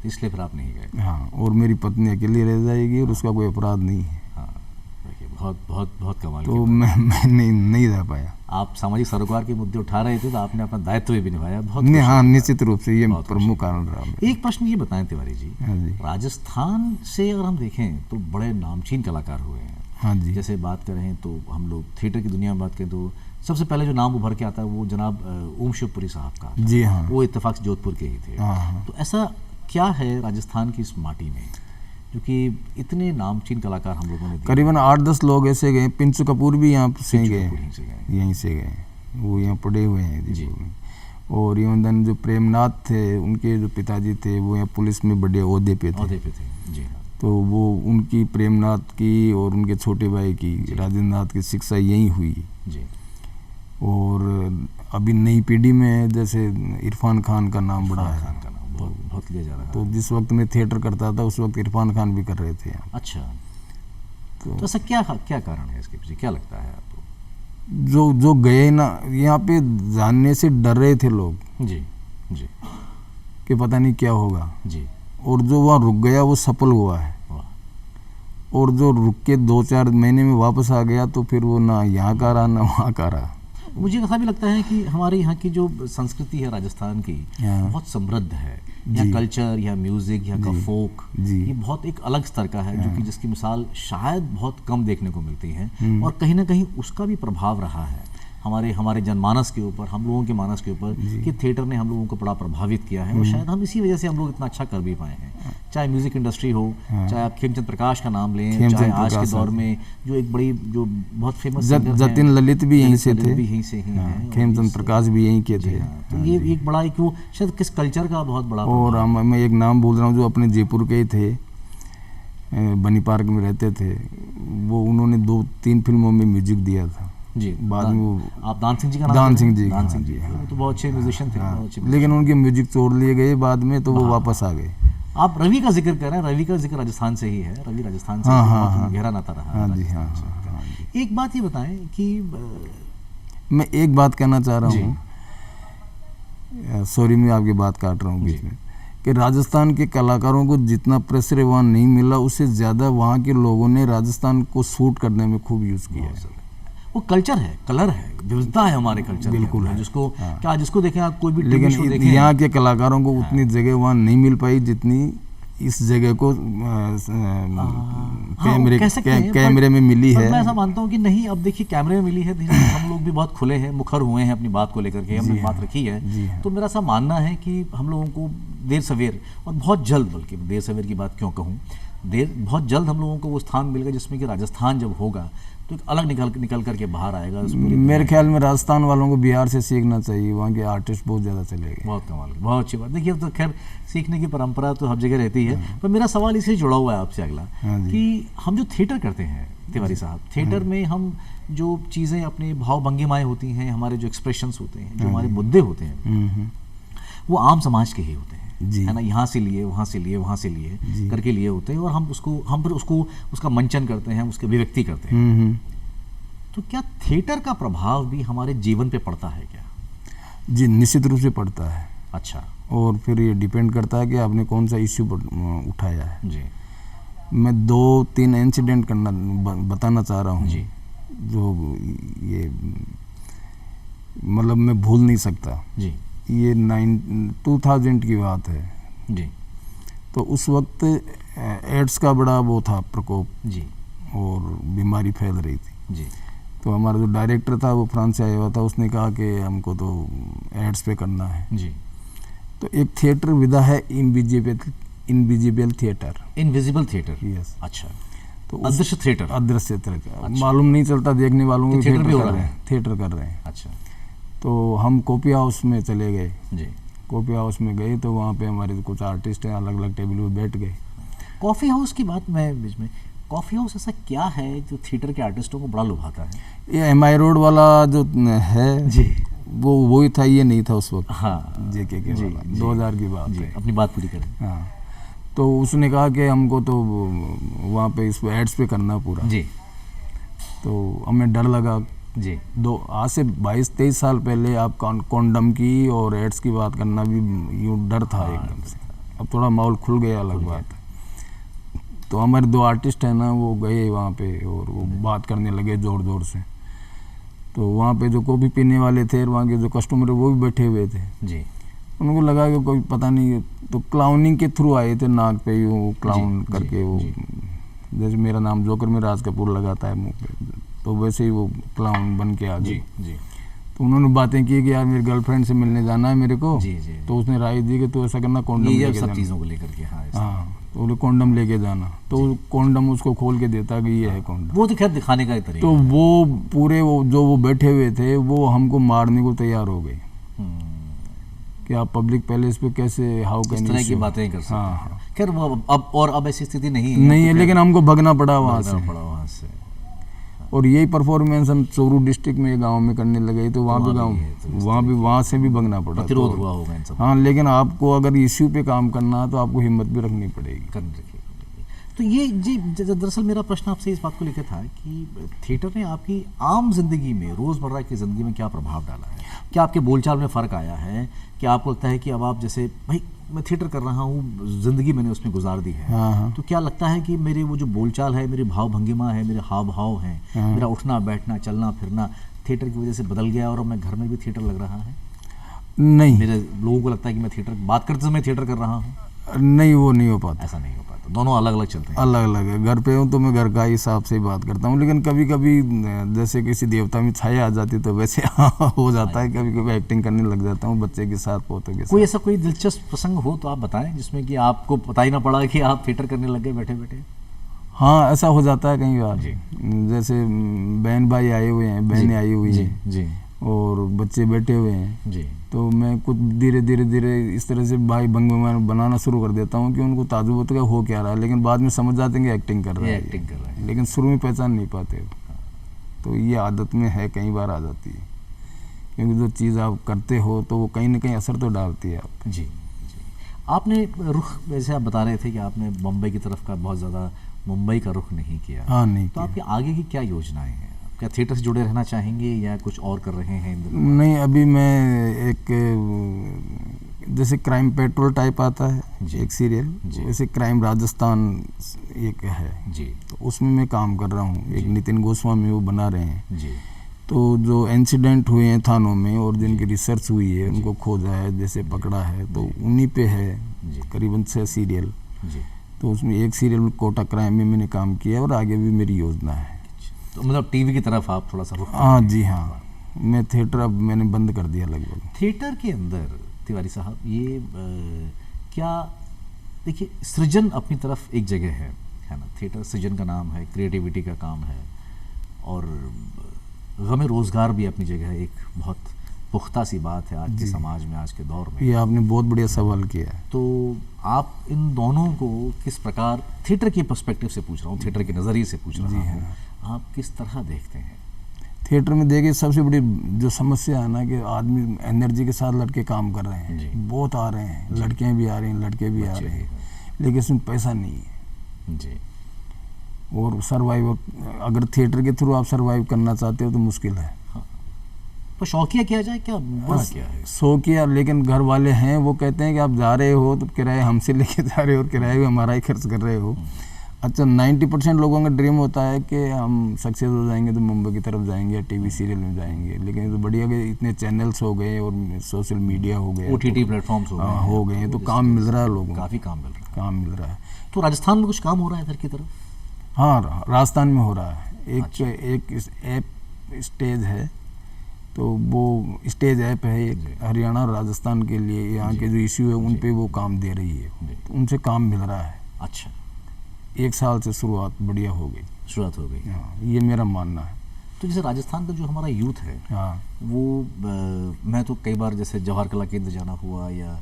[SPEAKER 1] इसलिए फिर आप नहीं गए।
[SPEAKER 2] हाँ, और मेरी पत्नी अकेली रह जाएगी और उसका कोई अपराध नहीं है।
[SPEAKER 1] हाँ, देखिए बहुत बहुत बहुत कमाल की
[SPEAKER 2] तो
[SPEAKER 1] बात।
[SPEAKER 2] मैं नहीं रह पाया।
[SPEAKER 1] आप सामाजिक सरोकार के मुद्दे उठा रहे थे, तो आपने अपना दायित्व भी निभाया। बहुत
[SPEAKER 2] नहीं,
[SPEAKER 1] खुशी।
[SPEAKER 2] हाँ, निश्चित रूप से ये
[SPEAKER 1] बहुत
[SPEAKER 2] प्रमुख कारण रहा मेरा।
[SPEAKER 1] एक प्रश्न ये बताएं तिवारी जी,
[SPEAKER 2] हाँ जी,
[SPEAKER 1] राजस्थान से अगर हम देखें तो बड़े नामचीन कलाकार हुए हैं।
[SPEAKER 2] हाँ जी,
[SPEAKER 1] जैसे बात करें तो हम लोग थिएटर की दुनिया में बात करें तो सबसे पहले जो नाम उभर के आता है वो जनाब ओम शिवपुरी साहब का आता है।
[SPEAKER 2] जी हाँ,
[SPEAKER 1] वो इत्तेफाक से जोधपुर के ही थे।
[SPEAKER 2] हाँ, हाँ।
[SPEAKER 1] तो ऐसा क्या है राजस्थान की इस माटी में जो कि इतने नामचीन कलाकार हम लोगों ने दिए?
[SPEAKER 2] करीबन 8-10 लोग ऐसे गए। पिंचू कपूर भी यहाँ से
[SPEAKER 1] पिंचू
[SPEAKER 2] गए,
[SPEAKER 1] कपूर यहीं से गए।
[SPEAKER 2] यहीं से गए, वो यहाँ पड़े हुए हैं
[SPEAKER 1] जी।
[SPEAKER 2] जयपुर में। और इवन जो प्रेमनाथ थे, उनके जो पिताजी थे, वो यहाँ पुलिस में बड़े ओहदे पे थे।
[SPEAKER 1] औहदे पे थे। जी हाँ।
[SPEAKER 2] तो वो उनकी, प्रेमनाथ की और उनके छोटे भाई की, राजेंद्र नाथ की शिक्षा यहीं हुई।
[SPEAKER 1] जी।
[SPEAKER 2] और अभी नई पीढ़ी में जैसे इरफान खान का नाम बड़ा है।
[SPEAKER 1] खान का नाम बहुत बहुत लिया जा रहा है।
[SPEAKER 2] तो जिस वक्त मैं थिएटर करता था उस वक्त इरफान खान भी कर रहे थे यहाँ।
[SPEAKER 1] अच्छा,
[SPEAKER 2] तो
[SPEAKER 1] तो ऐसा क्या क्या कारण है इसके पीछे, क्या लगता है आपको?
[SPEAKER 2] जो गए ना, यहाँ पे जानने से डर रहे थे लोग
[SPEAKER 1] जी। जी।
[SPEAKER 2] कि पता नहीं क्या होगा।
[SPEAKER 1] जी।
[SPEAKER 2] और जो वहाँ रुक गया वो सफल हुआ है।
[SPEAKER 1] वाह।
[SPEAKER 2] और जो रुक के 2-4 महीने में वापस आ गया तो फिर वो ना यहाँ का रहा ना वहाँ का रहा।
[SPEAKER 1] मुझे ऐसा भी लगता है कि हमारे यहाँ की जो संस्कृति है राजस्थान की,
[SPEAKER 2] हाँ।
[SPEAKER 1] बहुत समृद्ध है। यहाँ कल्चर, यहाँ म्यूजिक, यहाँ का फोक,
[SPEAKER 2] जी।
[SPEAKER 1] ये बहुत एक अलग स्तर का है, जो कि जिसकी मिसाल शायद बहुत कम देखने को मिलती है। और कहीं ना कहीं उसका भी प्रभाव रहा है हमारे जनमानस के ऊपर, हम लोगों के मानस के ऊपर, कि थिएटर ने हम लोगों को बड़ा प्रभावित किया है। और शायद हम इसी वजह से हम लोग इतना अच्छा कर भी पाए हैं। चाहे म्यूजिक इंडस्ट्री हो, चाहे आप खेमचंद प्रकाश का नाम लें, चाहे आज के दौर में जो एक बड़ी, जो बहुत फेमस
[SPEAKER 2] जतिन ललित भी यहीं से थे,
[SPEAKER 1] यहीं से ही हैं।
[SPEAKER 2] खेमचंद प्रकाश भी यहीं के थे।
[SPEAKER 1] तो ये एक बड़ा एक वो शायद किस कल्चर का बहुत बड़ा
[SPEAKER 2] और मैं एक नाम बोल रहा हूँ जो अपने जयपुर के ही थे, बनी पार्क में रहते थे, वो उन्होंने 2-3 फिल्मों में म्यूजिक दिया था।
[SPEAKER 1] जी।
[SPEAKER 2] बाद में वो
[SPEAKER 1] आप दान सिंह जी का नाम?
[SPEAKER 2] दान सिंह जी,
[SPEAKER 1] दान
[SPEAKER 2] हाँ
[SPEAKER 1] सिंह जी,
[SPEAKER 2] जी,
[SPEAKER 1] वो तो बहुत अच्छे म्यूजिशियन थे, बहुत अच्छे।
[SPEAKER 2] लेकिन उनके म्यूजिक तोड़ लिए गए बाद में, तो वो वापस आ गए।
[SPEAKER 1] आप रवि का जिक्र कर रहे हैं, रवि का जिक्र राजस्थान से ही है। रवि राजस्थान से बहुत गहरा नाता रहा है।
[SPEAKER 2] हाँ जी, हाँ।
[SPEAKER 1] एक बात ये बताएं कि
[SPEAKER 2] मैं एक बात कहना चाह रहा हूँ, सॉरी मैं आपकी बात काट रहा हूँ बीच में, कि राजस्थान के कलाकारों को जितना प्रेशर वहाँ नहीं मिला, उससे ज़्यादा वहाँ के लोगों ने राजस्थान को शूट करने में खूब यूज़ किया है।
[SPEAKER 1] वो कल्चर है, कलर है, विविधता है हमारे कल्चर,
[SPEAKER 2] बिल्कुल है।
[SPEAKER 1] जिसको क्या, जिसको देखें आप, कोई भी
[SPEAKER 2] लेकिन
[SPEAKER 1] शो देखें,
[SPEAKER 2] यहाँ के कलाकारों को उतनी जगह वहाँ नहीं मिल पाई जितनी इस जगह को कैमरे में मिली है।
[SPEAKER 1] मैं ऐसा मानता हूँ कि नहीं, अब देखिए कैमरे में मिली है, हम लोग भी बहुत खुले हैं, मुखर हुए हैं अपनी बात को लेकर के, हमने बात रखी है। तो मेरा ऐसा मानना है कि हम लोगों को देर सवेर, और बहुत जल्द, बल्कि देर सवेर की बात क्यों कहूँ, बहुत जल्द हम लोगों को वो स्थान मिलेगा जिसमें कि राजस्थान जब होगा तो एक अलग निकल करके बाहर आएगा।
[SPEAKER 2] मेरे ख्याल में राजस्थान वालों को बिहार से सीखना चाहिए, वहाँ के आर्टिस्ट बहुत ज़्यादा चले गए।
[SPEAKER 1] बहुत कमाल, बहुत अच्छी बात। देखिए, अब तो खैर सीखने की परंपरा तो हर जगह रहती है, पर मेरा सवाल इससे जुड़ा हुआ है आपसे अगला, कि हम जो थिएटर करते हैं तिवारी साहब, थिएटर में हम जो चीज़ें अपने भाव भंगिमाएँ होती हैं, हमारे जो एक्सप्रेशंस होते हैं, जो हमारे मुद्दे होते हैं, वो आम समाज के ही होते हैं,
[SPEAKER 2] जी।
[SPEAKER 1] है ना। यहाँ से लिए, वहाँ से लिए, वहाँ से लिए करके लिए होते हैं, और हम फिर उसको उसका मंचन करते हैं, उसकी अभिव्यक्ति करते हैं। तो क्या थिएटर का प्रभाव भी हमारे जीवन पे पड़ता है क्या?
[SPEAKER 2] जी, निश्चित रूप से पड़ता है।
[SPEAKER 1] अच्छा।
[SPEAKER 2] और फिर ये डिपेंड करता है कि आपने कौन सा इश्यू उठाया है।
[SPEAKER 1] जी।
[SPEAKER 2] मैं 2-3 इंसिडेंट बताना चाह रहा हूँ
[SPEAKER 1] जी।
[SPEAKER 2] जो ये मतलब मैं भूल नहीं सकता।
[SPEAKER 1] जी।
[SPEAKER 2] ये 2000 की बात है।
[SPEAKER 1] जी।
[SPEAKER 2] तो उस वक्त एड्स का बड़ा वो था प्रकोप,
[SPEAKER 1] जी।
[SPEAKER 2] और बीमारी फैल रही थी।
[SPEAKER 1] जी।
[SPEAKER 2] तो हमारा जो डायरेक्टर था वो फ्रांस से आया हुआ था, उसने कहा कि हमको तो एड्स पे करना है।
[SPEAKER 1] जी।
[SPEAKER 2] तो एक थिएटर विधा है invisible theatre.
[SPEAKER 1] Invisible theatre.
[SPEAKER 2] Yes.
[SPEAKER 1] अच्छा।
[SPEAKER 2] तो
[SPEAKER 1] अदृश्य थिएटर।
[SPEAKER 2] अदृश्य थिएटर।
[SPEAKER 1] अच्छा।
[SPEAKER 2] मालूम नहीं चलता देखने वालों को,
[SPEAKER 1] थिएटर भी हो
[SPEAKER 2] कर
[SPEAKER 1] रहा
[SPEAKER 2] रहे
[SPEAKER 1] है।
[SPEAKER 2] हैं, थिएटर कर रहे हैं।
[SPEAKER 1] अच्छा।
[SPEAKER 2] तो हम कॉपी हाउस में चले गए।
[SPEAKER 1] जी।
[SPEAKER 2] कॉपी हाउस में गए तो वहाँ पे हमारे कुछ आर्टिस्ट हैं, अलग अलग टेबल पे बैठ गए।
[SPEAKER 1] कॉफ़ी हाउस की बात मैं बीच में, कॉफ़ी हाउस ऐसा क्या है जो थिएटर के आर्टिस्टों को बड़ा लुभाता है?
[SPEAKER 2] ये MI रोड वाला जो है
[SPEAKER 1] जी,
[SPEAKER 2] वो वही था, ये नहीं था उस वक्त।
[SPEAKER 1] हाँ।
[SPEAKER 2] JK
[SPEAKER 1] जी,
[SPEAKER 2] वाला,
[SPEAKER 1] जी।
[SPEAKER 2] 2000 की बात
[SPEAKER 1] जी,
[SPEAKER 2] है।
[SPEAKER 1] अपनी बात पूरी करें।
[SPEAKER 2] हाँ, तो उसने कहा कि हमको तो वहाँ पे इस एड्स पे करना पूरा।
[SPEAKER 1] जी।
[SPEAKER 2] तो हमें डर लगा।
[SPEAKER 1] जी।
[SPEAKER 2] आज से 22-23 साल पहले आप कॉन्डम की और एड्स की बात करना भी यूँ डर था एकदम से। अब थोड़ा माहौल खुल गया, अलग बात है। तो हमारे 2 आर्टिस्ट हैं ना, वो गए वहाँ पे और वो बात करने लगे ज़ोर ज़ोर से। तो वहाँ पे जो कॉफ़ी पीने वाले थे और वहाँ के जो कस्टमर वो भी बैठे हुए थे।
[SPEAKER 1] जी।
[SPEAKER 2] उनको लगा कि कोई पता नहीं, तो क्लाउनिंग के थ्रू आए थे, नाक पे यूँ क्लाउन
[SPEAKER 1] जी,
[SPEAKER 2] करके
[SPEAKER 1] जी,
[SPEAKER 2] वो
[SPEAKER 1] जी।
[SPEAKER 2] जैसे मेरा नाम जोकर में राज कपूर लगाता है मुँह पे, तो वैसे ही वो क्लाउन बन के आ गए।
[SPEAKER 1] जी। जी।
[SPEAKER 2] तो उन्होंने बातें की कि यार मेरी गर्लफ्रेंड से मिलने जाना है मेरे को।
[SPEAKER 1] जी। जी।
[SPEAKER 2] तो उसने राय दी कि तू ऐसा करना, कॉन्डम
[SPEAKER 1] ये
[SPEAKER 2] लेके
[SPEAKER 1] सब
[SPEAKER 2] जाना।
[SPEAKER 1] चीज़ों को लेकर के, हाँ, ऐसा।
[SPEAKER 2] हाँ, तो बोले कॉन्डम लेके जाना। तो कॉन्डम उसको खोल के देता कि ये है कॉन्डम।
[SPEAKER 1] वो तो खैर दिखाने का ही तरीका
[SPEAKER 2] तो
[SPEAKER 1] है।
[SPEAKER 2] वो पूरे वो बैठे हुए थे, वो हमको मारने को तैयार हो गए कि आप पब्लिक पैलेस पे कैसे, हाउ
[SPEAKER 1] इस
[SPEAKER 2] कैन
[SPEAKER 1] तरह की बातें कर सकते
[SPEAKER 2] हाँ,
[SPEAKER 1] हैं।
[SPEAKER 2] हाँ।
[SPEAKER 1] खैर वो अब ऐसी स्थिति नहीं है।
[SPEAKER 2] नहीं
[SPEAKER 1] तो
[SPEAKER 2] है,
[SPEAKER 1] खैर
[SPEAKER 2] लेकिन हमको भगना पड़ा वहाँ
[SPEAKER 1] भागना
[SPEAKER 2] से।
[SPEAKER 1] पड़ा वहाँ से।
[SPEAKER 2] और यही परफॉर्मेंस हम चोरू डिस्ट्रिक्ट में गांव में करने लगे, तो वहाँ
[SPEAKER 1] वहाँ
[SPEAKER 2] पे
[SPEAKER 1] भी
[SPEAKER 2] गांव
[SPEAKER 1] है, तो इस
[SPEAKER 2] वहाँ से भी भगना पड़ा।
[SPEAKER 1] प्रतिरोध
[SPEAKER 2] तो
[SPEAKER 1] हुआ होगा इन सब
[SPEAKER 2] हाँ, लेकिन आपको अगर इश्यू पे काम करना है तो आपको हिम्मत भी रखनी पड़ेगी।
[SPEAKER 1] करने रखिए। तो ये जी दरअसल मेरा प्रश्न आपसे इस बात को लेकर था कि थिएटर ने आपकी आम जिंदगी में, रोज़मर्रा की ज़िंदगी में क्या प्रभाव डाला है? क्या आपके बोलचाल में फ़र्क आया है? क्या आपको लगता है कि अब आप जैसे भाई मैं थिएटर कर रहा हूँ, ज़िंदगी मैंने उसमें गुजार दी है,
[SPEAKER 2] हाँ, हाँ।
[SPEAKER 1] तो क्या लगता है कि मेरे वो जो बोलचाल है, मेरी भाव भंगिमा है, मेरे हाव भाव हैं,
[SPEAKER 2] हाँ।
[SPEAKER 1] मेरा उठना बैठना चलना फिरना थिएटर की वजह से बदल गया और अब मैं घर में भी थिएटर लग रहा है?
[SPEAKER 2] नहीं,
[SPEAKER 1] मेरे लोगों को लगता है कि मैं थिएटर बात करते समय थिएटर कर रहा हूँ,
[SPEAKER 2] नहीं, वो नहीं हो पाता।
[SPEAKER 1] ऐसा नहीं हो पाता। दोनों अलग अलग चलते हैं।
[SPEAKER 2] अलग अलग है। घर पे हूँ तो मैं घर का हिसाब से ही बात करता हूँ, लेकिन कभी कभी जैसे किसी देवता में छाया आ जाती तो वैसे हो जाता है। कभी कभी एक्टिंग करने लग जाता हूँ बच्चे के साथ, पोतों के
[SPEAKER 1] कोई
[SPEAKER 2] साथ।
[SPEAKER 1] ऐसा कोई दिलचस्प प्रसंग हो तो आप बताएं जिसमें कि आपको पता ही ना पड़ा कि आप थिएटर करने लग गए बैठे बैठे।
[SPEAKER 2] हाँ, ऐसा हो जाता है कई बार।
[SPEAKER 1] जी।
[SPEAKER 2] जैसे बहन भाई आए हुए हैं, बहनें आई हुई
[SPEAKER 1] जी।
[SPEAKER 2] हैं
[SPEAKER 1] जी।
[SPEAKER 2] और बच्चे बैठे हुए हैं,
[SPEAKER 1] जी।
[SPEAKER 2] तो मैं कुछ धीरे धीरे धीरे इस तरह से भाई भंग बनाना शुरू कर देता हूँ कि उनको ताजुब होता है हो क्या रहा है, लेकिन बाद में समझ जाते हैं कि एक्टिंग कर रहा
[SPEAKER 1] ये
[SPEAKER 2] है,
[SPEAKER 1] एक्टिंग कर रहा है।
[SPEAKER 2] लेकिन शुरू में पहचान नहीं पाते। तो ये आदत में है, कई बार आ जाती है, क्योंकि जो चीज़ आप करते हो तो वो कहीं ना कहीं असर तो डालती है आप।
[SPEAKER 1] जी। जी। आपने रुख, जैसे आप बता रहे थे कि आपने मुंबई की तरफ का बहुत ज़्यादा मुंबई का रुख नहीं किया।
[SPEAKER 2] हाँ, नहीं
[SPEAKER 1] तो
[SPEAKER 2] किया।
[SPEAKER 1] आपके आगे की क्या योजनाएं हैं? क्या थिएटर से जुड़े रहना चाहेंगे या कुछ और कर रहे हैं इन दिनों?
[SPEAKER 2] नहीं, अभी मैं एक जैसे क्राइम पेट्रोल टाइप आता है
[SPEAKER 1] जी।
[SPEAKER 2] एक सीरियल,
[SPEAKER 1] जी।
[SPEAKER 2] वैसे क्राइम राजस्थान एक है,
[SPEAKER 1] जी।
[SPEAKER 2] तो उसमें मैं काम कर रहा हूँ। एक नितिन गोस्वामी वो बना रहे हैं।
[SPEAKER 1] जी।
[SPEAKER 2] तो जो इंसिडेंट हुए हैं थानों में और जिनकी रिसर्च हुई है, उनको खोजा है, जैसे पकड़ा है, तो उन्हीं पे है
[SPEAKER 1] जी।
[SPEAKER 2] करीबन 6 सीरियल।
[SPEAKER 1] जी।
[SPEAKER 2] तो उसमें एक सीरियल में कोटा क्राइम में मैंने काम किया और आगे भी मेरी योजना है।
[SPEAKER 1] तो मतलब टीवी की तरफ आप थोड़ा सा रुख
[SPEAKER 2] हाँ जी, हाँ, मैं थिएटर अब मैंने बंद कर दिया लगभग।
[SPEAKER 1] थिएटर के अंदर तिवारी साहब ये क्या, देखिए सृजन अपनी तरफ एक जगह है ना, थिएटर सृजन का नाम है, क्रिएटिविटी का काम है, और गमे रोज़गार भी अपनी जगह एक बहुत पुख्ता सी बात है आज के समाज में, आज के दौर में।
[SPEAKER 2] ये आपने बहुत बढ़िया सवाल किया है।
[SPEAKER 1] तो आप इन दोनों को किस प्रकार, थिएटर के पर्सपेक्टिव से पूछ रहा हूँ, थिएटर के नज़रिए से पूछ रहा हूँ, आप किस तरह देखते हैं?
[SPEAKER 2] थिएटर में देखिए सबसे बड़ी जो समस्या है ना कि आदमी एनर्जी के साथ लड़के काम कर रहे
[SPEAKER 1] जी।
[SPEAKER 2] हैं, बहुत आ रहे हैं, लड़कियां भी आ रही हैं, लड़के भी आ
[SPEAKER 1] बच्चे
[SPEAKER 2] रहे
[SPEAKER 1] भी
[SPEAKER 2] हैं, लेकिन इसमें पैसा नहीं है।
[SPEAKER 1] जी।
[SPEAKER 2] और सर्वाइव, अगर थिएटर के थ्रू आप सर्वाइव करना चाहते हो तो मुश्किल है।
[SPEAKER 1] तो शौकिया किया जाए क्या, बुरा क्या है?
[SPEAKER 2] सो किया, लेकिन घर वाले हैं वो कहते हैं कि आप जा रहे हो तो किराया हमसे लेके जा रहे हो और किराया भी हमारा ही खर्च कर रहे हो। अच्छा, 90% लोगों का ड्रीम होता है कि हम सक्सेस हो जाएंगे तो मुंबई की तरफ जाएंगे या टीवी सीरियल में जाएंगे, लेकिन ये तो बढ़िया कि इतने चैनल्स हो गए और सोशल मीडिया हो गया,
[SPEAKER 1] OTT प्लेटफॉर्म्स
[SPEAKER 2] हो गए हैं, तो काम मिल रहा है लोगों को,
[SPEAKER 1] काफ़ी काम मिल रहा है।
[SPEAKER 2] काम मिल रहा है।
[SPEAKER 1] तो राजस्थान में कुछ काम हो रहा है इधर की तरफ?
[SPEAKER 2] हाँ, राजस्थान में हो रहा है। एक
[SPEAKER 1] अच्छा।
[SPEAKER 2] एक ऐप स्टेज है, तो वो स्टेज ऐप है एक हरियाणा और राजस्थान के लिए, यहाँ के जो इश्यू है उन पे वो काम दे रही है, तो उनसे काम मिल रहा है।
[SPEAKER 1] अच्छा,
[SPEAKER 2] 1 साल से शुरुआत बढ़िया हो गई।
[SPEAKER 1] शुरुआत हो गई।
[SPEAKER 2] हाँ, ये मेरा मानना है।
[SPEAKER 1] तो जैसे राजस्थान का जो हमारा यूथ है,
[SPEAKER 2] हाँ,
[SPEAKER 1] वो मैं तो कई बार जैसे जवाहर कला केंद्र जाना हुआ या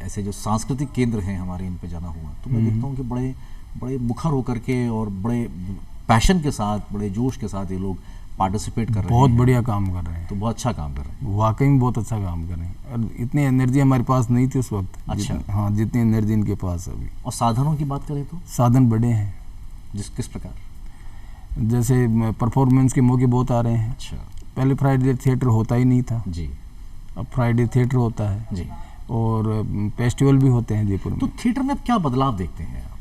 [SPEAKER 1] ऐसे जो सांस्कृतिक केंद्र हैं हमारे, इन पे जाना हुआ, तो मैं देखता हूँ कि बड़े बड़े मुखर होकर के और बड़े पैशन के साथ, बड़े जोश के साथ ये लोग पार्टिसिपेट कर रहे
[SPEAKER 2] बहुत
[SPEAKER 1] हैं।
[SPEAKER 2] बढ़िया काम कर रहे हैं,
[SPEAKER 1] तो बहुत अच्छा काम कर रहे हैं।
[SPEAKER 2] वाकई में बहुत अच्छा काम कर रहे हैं। और इतनी एनर्जी हमारे पास नहीं थी उस वक्त।
[SPEAKER 1] अच्छा।
[SPEAKER 2] हाँ, जितनी एनर्जी इनके पास है अभी।
[SPEAKER 1] और साधनों की बात करें तो
[SPEAKER 2] साधन बड़े हैं,
[SPEAKER 1] किस प्रकार?
[SPEAKER 2] जैसे परफॉर्मेंस के मौके बहुत आ रहे हैं।
[SPEAKER 1] अच्छा।
[SPEAKER 2] पहले फ्राइडे थिएटर होता ही नहीं था,
[SPEAKER 1] जी
[SPEAKER 2] अब फ्राइडे थिएटर होता है
[SPEAKER 1] जी।
[SPEAKER 2] और फेस्टिवल भी होते हैं जयपुर में।
[SPEAKER 1] तो थिएटर में अब क्या बदलाव देखते हैं आप?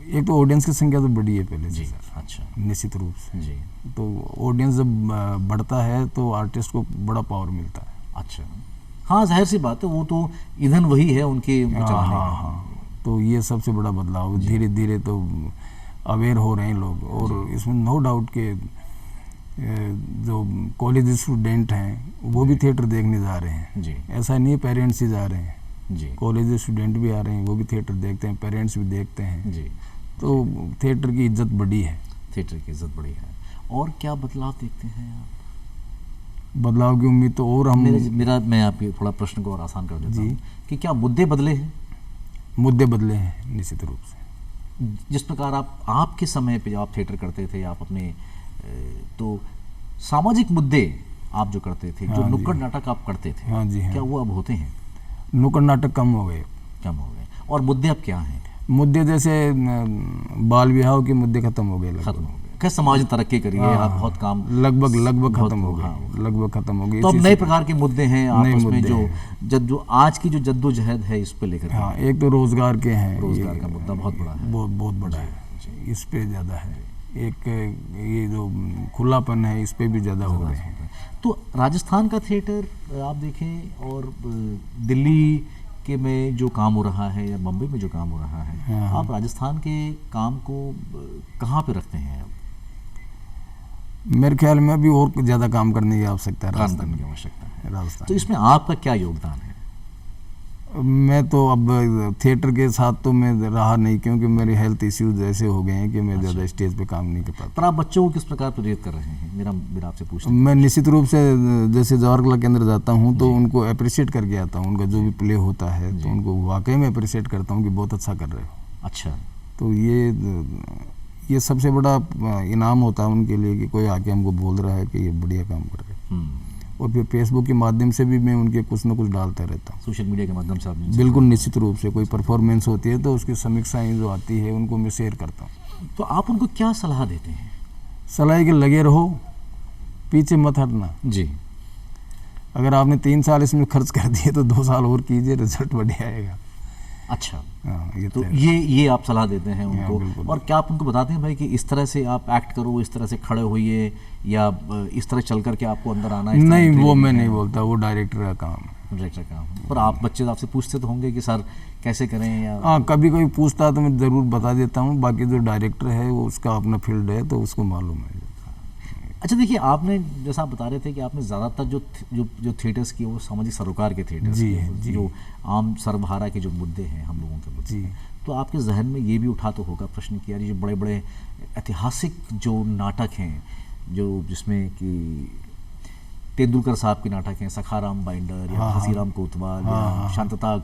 [SPEAKER 2] एक तो ऑडियंस की संख्या तो बड़ी है पहले
[SPEAKER 1] जी।
[SPEAKER 2] से सर,
[SPEAKER 1] अच्छा।
[SPEAKER 2] निश्चित रूप से।
[SPEAKER 1] जी।
[SPEAKER 2] तो ऑडियंस जब बढ़ता है तो आर्टिस्ट को बड़ा पावर मिलता है।
[SPEAKER 1] अच्छा, हाँ, जाहिर सी बात है, वो तो ईंधन वही है उनके चलाने
[SPEAKER 2] हाँ,
[SPEAKER 1] का।
[SPEAKER 2] हाँ, तो ये सबसे बड़ा बदलाव। धीरे धीरे तो अवेयर हो रहे हैं लोग, और इसमें नो डाउट के जो कॉलेज स्टूडेंट हैं वो भी थिएटर देखने जा रहे हैं।
[SPEAKER 1] जी
[SPEAKER 2] ऐसा नहीं है पेरेंट्स ही जा रहे हैं,
[SPEAKER 1] जी
[SPEAKER 2] कॉलेज स्टूडेंट भी आ रहे हैं, वो भी थिएटर देखते हैं, पेरेंट्स भी देखते हैं।
[SPEAKER 1] जी।
[SPEAKER 2] तो थिएटर की इज्जत बढ़ी है।
[SPEAKER 1] थिएटर की इज्जत बड़ी है। और क्या बदलाव देखते हैं आप?
[SPEAKER 2] बदलाव की उम्मीद तो और हम
[SPEAKER 1] मैं आपके थोड़ा प्रश्न को और आसान कर देता
[SPEAKER 2] जी।
[SPEAKER 1] हूँ कि क्या मुद्दे बदले हैं?
[SPEAKER 2] मुद्दे बदले हैं निश्चित रूप से।
[SPEAKER 1] जिस प्रकार आपके समय पे जब आप थिएटर करते थे, आप अपने तो सामाजिक मुद्दे आप जो करते थे, जो
[SPEAKER 2] हाँ जी।
[SPEAKER 1] नुक्कड़ नाटक आप करते थे,
[SPEAKER 2] हाँ जी, हाँ।
[SPEAKER 1] क्या वो अब होते हैं?
[SPEAKER 2] नुक्कड़ नाटक कम हो गए।
[SPEAKER 1] कम हो गए। और मुद्दे अब क्या हैं?
[SPEAKER 2] मुद्दे जैसे बाल विवाह के मुद्दे खत्म हो गए,
[SPEAKER 1] खत्म हो गए। कैसे समाज ने तरक्की करी है, आप बहुत काम
[SPEAKER 2] लगभग
[SPEAKER 1] बहुत-
[SPEAKER 2] खत्म हो
[SPEAKER 1] हाँ।
[SPEAKER 2] गए, लगभग खत्म हो गए।
[SPEAKER 1] तो अब
[SPEAKER 2] इसी
[SPEAKER 1] नए
[SPEAKER 2] से-
[SPEAKER 1] प्रकार के मुद्दे हैं आपस में,
[SPEAKER 2] मुद्दे
[SPEAKER 1] जो आज की जो जद्दोजहद है इस पे लेकर के।
[SPEAKER 2] हाँ, एक तो रोजगार के हैं,
[SPEAKER 1] रोजगार
[SPEAKER 2] ये
[SPEAKER 1] का मुद्दा बहुत बड़ा है।
[SPEAKER 2] बहुत बड़ा है, इस पे ज़्यादा है। एक ये जो खुलापन है इस पे भी ज़्यादा हो रहे हैं।
[SPEAKER 1] तो राजस्थान का थिएटर आप देखें और दिल्ली के में जो काम हो रहा है या मुंबई में जो काम हो रहा है,
[SPEAKER 2] हाँ।
[SPEAKER 1] आप राजस्थान के काम को कहाँ पे रखते हैं?
[SPEAKER 2] मेरे ख्याल में अभी और ज़्यादा काम करने की आवश्यकता है
[SPEAKER 1] काम
[SPEAKER 2] राजस्थान
[SPEAKER 1] करने की
[SPEAKER 2] में।
[SPEAKER 1] आवश्यकता है।
[SPEAKER 2] राजस्थान
[SPEAKER 1] तो इसमें आपका क्या योगदान है?
[SPEAKER 2] मैं तो अब थिएटर के साथ तो मैं रहा नहीं, क्योंकि मेरे हेल्थ इश्यूज ऐसे हो गए हैं कि मैं ज़्यादा स्टेज पे काम नहीं कर पाता।
[SPEAKER 1] पर आप बच्चों को किस प्रकार प्रेरित कर रहे हैं? मेरा आपसे पूछना।
[SPEAKER 2] मैं निश्चित रूप से जैसे जवाहर कला केंद्र जाता हूँ तो उनको अप्रिशिएट करके आता हूँ, उनका जो भी प्ले होता है तो उनको वाकई में अप्रिशिएट करता हूँ कि बहुत अच्छा कर रहे हो।
[SPEAKER 1] अच्छा।
[SPEAKER 2] तो ये सबसे बड़ा इनाम होता है उनके लिए कि कोई आके हमको बोल रहा है कि ये बढ़िया काम कर रहे हैं। और फिर फेसबुक के माध्यम से भी मैं उनके कुछ ना कुछ डालता रहता हूँ।
[SPEAKER 1] सोशल मीडिया के माध्यम से आप?
[SPEAKER 2] बिल्कुल निश्चित रूप से कोई परफॉर्मेंस होती है तो उसकी समीक्षाएं जो आती है उनको मैं शेयर करता हूँ।
[SPEAKER 1] तो आप उनको क्या सलाह देते हैं?
[SPEAKER 2] सलाह के लगे रहो, पीछे मत हटना।
[SPEAKER 1] जी।
[SPEAKER 2] अगर आपने 3 साल इसमें खर्च कर दिए तो 2 साल और कीजिए, रिजल्ट बढ़िया आएगा।
[SPEAKER 1] अच्छा।
[SPEAKER 2] हाँ, ये
[SPEAKER 1] तो
[SPEAKER 2] है।
[SPEAKER 1] ये आप सलाह देते हैं
[SPEAKER 2] हाँ,
[SPEAKER 1] उनको?
[SPEAKER 2] बिल्कुल।
[SPEAKER 1] और क्या आप उनको बताते हैं भाई कि इस तरह से आप एक्ट करो, इस तरह से खड़े होइए, या इस तरह चल करके आपको अंदर आना है? इस तरह
[SPEAKER 2] नहीं,
[SPEAKER 1] entry
[SPEAKER 2] वो
[SPEAKER 1] लेनी
[SPEAKER 2] मैं
[SPEAKER 1] है?
[SPEAKER 2] नहीं बोलता, वो डायरेक्टर का काम है।
[SPEAKER 1] डायरेक्टर का। पर आप बच्चे आपसे पूछते तो होंगे कि सर कैसे करें, या?
[SPEAKER 2] हाँ, कभी कोई पूछता है तो मैं ज़रूर बता देता हूँ। बाकी जो डायरेक्टर है वो उसका अपना फील्ड है तो उसको मालूम है।
[SPEAKER 1] अच्छा, देखिए, आपने जैसा आप बता रहे थे कि आपने ज़्यादातर जो थिएटर्स किए वो सामाजिक सरोकार के थिएटर्स
[SPEAKER 2] जी,
[SPEAKER 1] किए,
[SPEAKER 2] जी।
[SPEAKER 1] जो आम सर्वहारा के जो मुद्दे हैं, हम लोगों के मुद्दे
[SPEAKER 2] जी।
[SPEAKER 1] हैं। तो आपके जहन में ये भी उठा तो होगा प्रश्न कि यार ये जो बड़े बड़े ऐतिहासिक जो नाटक हैं, जो जिसमें कि तेंदुलकर साहब के नाटक हैं, सखाराम बाइंडर या हसीराम कोतवाल या शांतता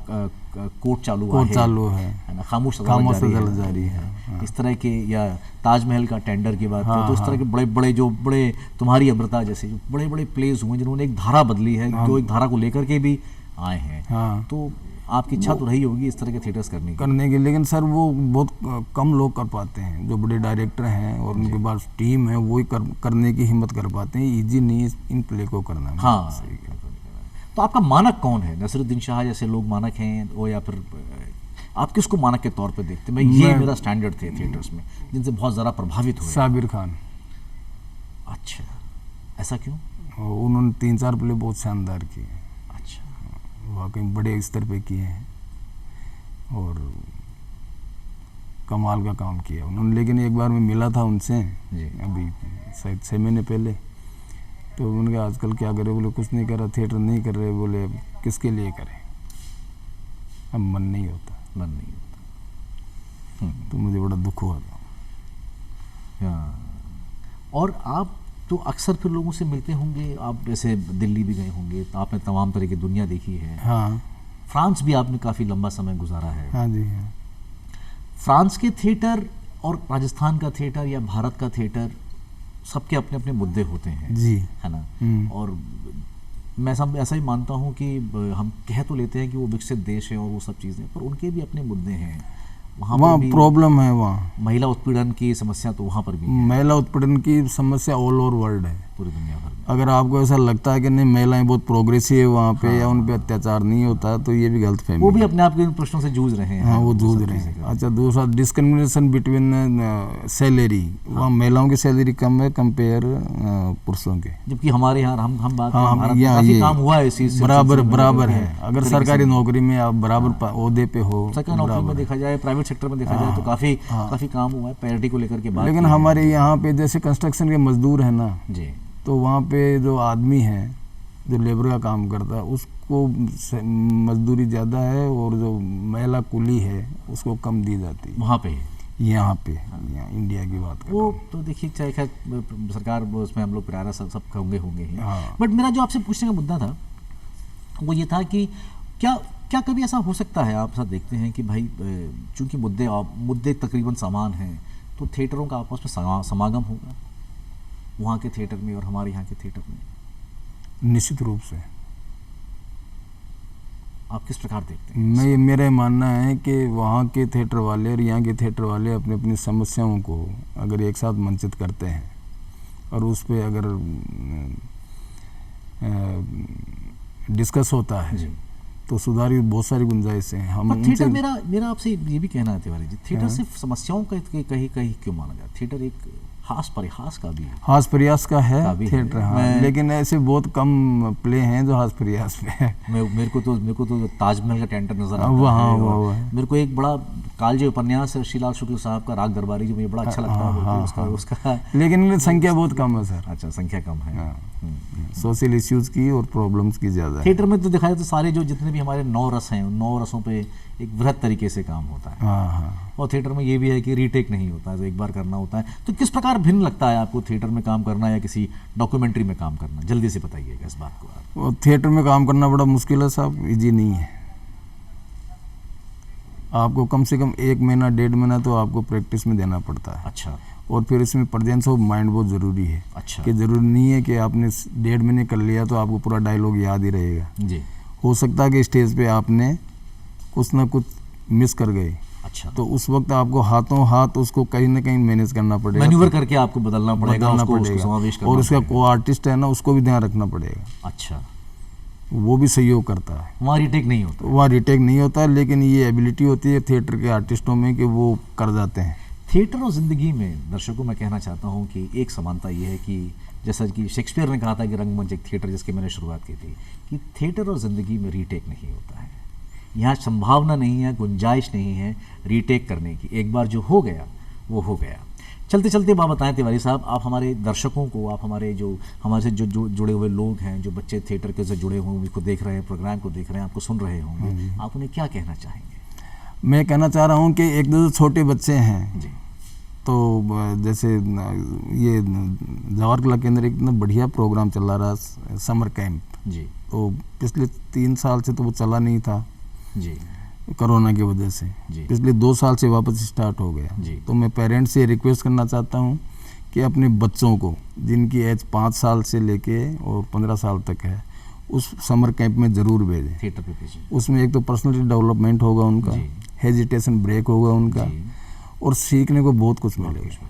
[SPEAKER 1] कोर्ट चालू है ना, खामोश सजा जारी है, इस तरह के, या ताजमहल का टेंडर की बात करें तो इस तरह के बड़े बड़े जो बड़े तुम्हारी अमृता जैसे जो बड़े बड़े प्लेस हुए जिन्होंने एक धारा बदली है, जो एक धारा को लेकर के भी आए हैं। तो आपकी इच्छा तो रही होगी इस तरह के थिएटर्स करने की,
[SPEAKER 2] लेकिन सर वो बहुत कम लोग कर पाते हैं, जो बड़े डायरेक्टर हैं और उनके पास टीम है वो ही करने की हिम्मत कर पाते हैं। इजी नहीं है इन प्ले को करना।
[SPEAKER 1] हाँ, तो आपका मानक कौन है? नसीरुद्दीन शाह जैसे लोग मानक हैं, वो या फिर आप किसको मानक के तौर पे देखते हैं? ये मेरा स्टैंडर्ड थे थिएटर्स में जिनसे बहुत ज़्यादा प्रभावित हुए।
[SPEAKER 2] साबिर खान।
[SPEAKER 1] अच्छा, ऐसा क्यों?
[SPEAKER 2] उन्होंने 3-4 प्ले बहुत शानदार किए। वाकई बड़े स्तर पे किए हैं और कमाल का काम किया उन्होंने। लेकिन एक बार मैं मिला था उनसे अभी शायद 6 महीने पहले, तो उन्होंने कहा आजकल क्या करे, बोले कुछ नहीं कर रहा, थिएटर नहीं कर रहे, बोले अब किसके लिए करें, अब मन नहीं होता। तो मुझे बड़ा दुख हुआ था।
[SPEAKER 1] और आप तो अक्सर फिर लोगों से मिलते होंगे, आप जैसे दिल्ली भी गए होंगे तो आपने तमाम तरह की दुनिया देखी है।
[SPEAKER 2] हाँ।
[SPEAKER 1] फ्रांस भी आपने काफ़ी लंबा समय गुजारा है।
[SPEAKER 2] हाँ जी हाँ।
[SPEAKER 1] फ्रांस के थिएटर और राजस्थान का थिएटर या भारत का थिएटर सबके अपने अपने मुद्दे होते हैं
[SPEAKER 2] जी,
[SPEAKER 1] है ना। और मैं सब ऐसा ही मानता हूँ कि हम कह तो लेते हैं कि वो विकसित देश है और वो सब चीज़ें, पर उनके भी अपने मुद्दे हैं।
[SPEAKER 2] वहाँ प्रॉब्लम है, वहाँ
[SPEAKER 1] महिला उत्पीड़न की समस्या तो वहाँ पर भी है।
[SPEAKER 2] महिला उत्पीड़न की समस्या ऑल ओवर वर्ल्ड है,
[SPEAKER 1] पूरी दुनिया भर में।
[SPEAKER 2] अगर आपको ऐसा लगता है कि नहीं महिलाएं बहुत प्रोग्रेसिव है वहाँ पे, या उन पे अत्याचार नहीं होता, तो ये भी गलत फहमी।
[SPEAKER 1] वो भी अपने आप के प्रश्नों से जूझ रहे हैं।
[SPEAKER 2] हाँ, वो जूझ रहे हैं। अच्छा, दूसरा डिस्क्रिमिनेशन बिटवीन सैलरी, वहाँ महिलाओं की सैलरी कम है कंपेयर पुरुषों के,
[SPEAKER 1] जबकि हमारे यहाँ हम बात
[SPEAKER 2] ये
[SPEAKER 1] काम हुआ है इस
[SPEAKER 2] बराबर है। अगर सरकारी नौकरी में आप बराबर ओहदे पे हो,
[SPEAKER 1] सरकारी नौकरी में देखा जाए, प्राइवेट सेक्टर में देखा जाए तो काफी काम हुआ है पैरिटी को लेकर के बात।
[SPEAKER 2] लेकिन हमारे यहाँ पे जैसे कंस्ट्रक्शन के मजदूर है ना
[SPEAKER 1] जी,
[SPEAKER 2] तो वहाँ पे जो आदमी है जो लेबर का काम करता है उसको मजदूरी ज़्यादा है, और जो महिला कुली है उसको कम दी जाती है
[SPEAKER 1] वहाँ पे।
[SPEAKER 2] यहाँ पे यहाँ इंडिया की बात कर
[SPEAKER 1] वो तो देखिए, चाहे खैर सरकार उसमें हम लोग प्यारा सब होंगे ही। बट मेरा जो आपसे पूछने का मुद्दा था वो ये था कि क्या कभी ऐसा हो सकता है, आप ऐसा देखते हैं कि भाई चूंकि मुद्दे तकरीबन समान हैं, तो थिएटरों का आपस में समागम होगा वहाँ के थिएटर में और हमारे यहाँ के थिएटर में?
[SPEAKER 2] निश्चित रूप से।
[SPEAKER 1] आप किस प्रकार देखते हैं?
[SPEAKER 2] मेरा मानना है कि वहाँ के थिएटर वाले और यहाँ के थिएटर वाले अपनी अपनी समस्याओं को अगर एक साथ मंचित करते हैं और उस पर अगर डिस्कस होता है तो सुधार की बहुत सारी गुंजाइश है। हम
[SPEAKER 1] थिएटर, मेरा आपसे ये भी कहना है तिवारी जी, थिएटर सिर्फ समस्याओं का कहीं क्यों माना जाए? थिएटर एक हास प्रयास का भी है।
[SPEAKER 2] हास प्रयास का है थिएटर, हाँ, लेकिन ऐसे बहुत कम प्ले हैं जो हास प्रयास पे है।
[SPEAKER 1] मेरे को तो ताजमहल का टेंडर नजर आता है। मेरे को एक बड़ा कालजे उपन्यास है शीलाल शुक्ल साहब का राग दरबारी, जो मुझे बड़ा अच्छा लगता है उसका।
[SPEAKER 2] लेकिन संख्या बहुत कम है सर।
[SPEAKER 1] अच्छा, संख्या कम है।
[SPEAKER 2] सोशल इश्यूज की और प्रॉब्लम्स की ज़्यादा है।
[SPEAKER 1] थिएटर में तो दिखाया तो सारे जो जितने भी हमारे 9 रस हैं, 9 रसों पे एक वृहत तरीके से काम होता है। और थिएटर में ये भी है कि रीटेक नहीं होता है, तो एक बार करना होता है। तो किस प्रकार भिन्न लगता है आपको थिएटर में काम करना या किसी डॉक्यूमेंट्री में काम करना? जल्दी से बताइएगा इस बात को।
[SPEAKER 2] और थिएटर में काम करना बड़ा मुश्किल है साहब, इजी नहीं है। आपको कम से कम 1 महीना 1.5 महीना तो आपको प्रैक्टिस में देना पड़ता है।
[SPEAKER 1] अच्छा।
[SPEAKER 2] और फिर इसमें प्रेजेंस ऑफ माइंड बहुत ज़रूरी है।
[SPEAKER 1] अच्छा।
[SPEAKER 2] कि ज़रूरी नहीं है कि आपने 1.5 महीने कर लिया तो आपको पूरा डायलॉग याद ही रहेगा
[SPEAKER 1] जी।
[SPEAKER 2] हो सकता है कि स्टेज पे आपने कुछ ना कुछ मिस कर गए।
[SPEAKER 1] अच्छा।
[SPEAKER 2] तो उस वक्त आपको हाथों हाथ उसको कहीं ना कहीं मैनेज करना पड़ेगा,
[SPEAKER 1] मैन्यूवर करके आपको बदलना पड़ेगा उसको समावेश करना,
[SPEAKER 2] और उसका को आर्टिस्ट है ना उसको भी ध्यान रखना पड़ेगा।
[SPEAKER 1] अच्छा।
[SPEAKER 2] वो भी सहयोग करता है।
[SPEAKER 1] वहाँ रिटेक नहीं होता?
[SPEAKER 2] वहाँ रिटेक नहीं होता, लेकिन ये एबिलिटी होती है थिएटर के आर्टिस्टों में कि वो कर जाते हैं।
[SPEAKER 1] थिएटर और ज़िंदगी में दर्शकों मैं कहना चाहता हूँ कि एक समानता ये है कि जैसा कि शेक्सपियर ने कहा था कि रंगमंच एक थिएटर, जिसकी मैंने शुरुआत की थी, कि थिएटर और ज़िंदगी में रीटेक नहीं होता है। यहाँ संभावना नहीं है, गुंजाइश नहीं है रीटेक करने की। एक बार जो हो गया वो हो गया। चलते चलते बात बताएं तिवारी साहब, आप हमारे दर्शकों को, आप हमारे हमारे से जो जुड़े हुए लोग हैं, जो बच्चे थिएटर के से जुड़े हुए हैं, को देख रहे हैं, प्रोग्राम को देख रहे हैं, आपको सुन रहे होंगे, आप उन्हें क्या कहना चाहेंगे?
[SPEAKER 2] मैं कहना चाह रहा हूँ कि एक दो छोटे बच्चे हैं
[SPEAKER 1] जी,
[SPEAKER 2] तो जैसे ये जवाहर कला केंद्र एक इतना बढ़िया प्रोग्राम चला रहा, समर कैंप।
[SPEAKER 1] जी
[SPEAKER 2] तो पिछले 3 साल से तो वो चला नहीं था
[SPEAKER 1] जी
[SPEAKER 2] कोरोना की वजह से।
[SPEAKER 1] जी।
[SPEAKER 2] पिछले 2 साल से वापस स्टार्ट हो गया।
[SPEAKER 1] जी।
[SPEAKER 2] तो मैं पेरेंट्स से रिक्वेस्ट करना चाहता हूँ कि अपने बच्चों को, जिनकी एज 5 साल से लेके और 15 साल तक है, उस समर कैंप में ज़रूर भेजें।
[SPEAKER 1] थिएटर पे भेजें।
[SPEAKER 2] उसमें एक तो पर्सनलिटी डेवलपमेंट होगा उनका,
[SPEAKER 1] जी।
[SPEAKER 2] हेजिटेशन ब्रेक होगा उनका,
[SPEAKER 1] जी।
[SPEAKER 2] और सीखने को बहुत कुछ मिलेगा।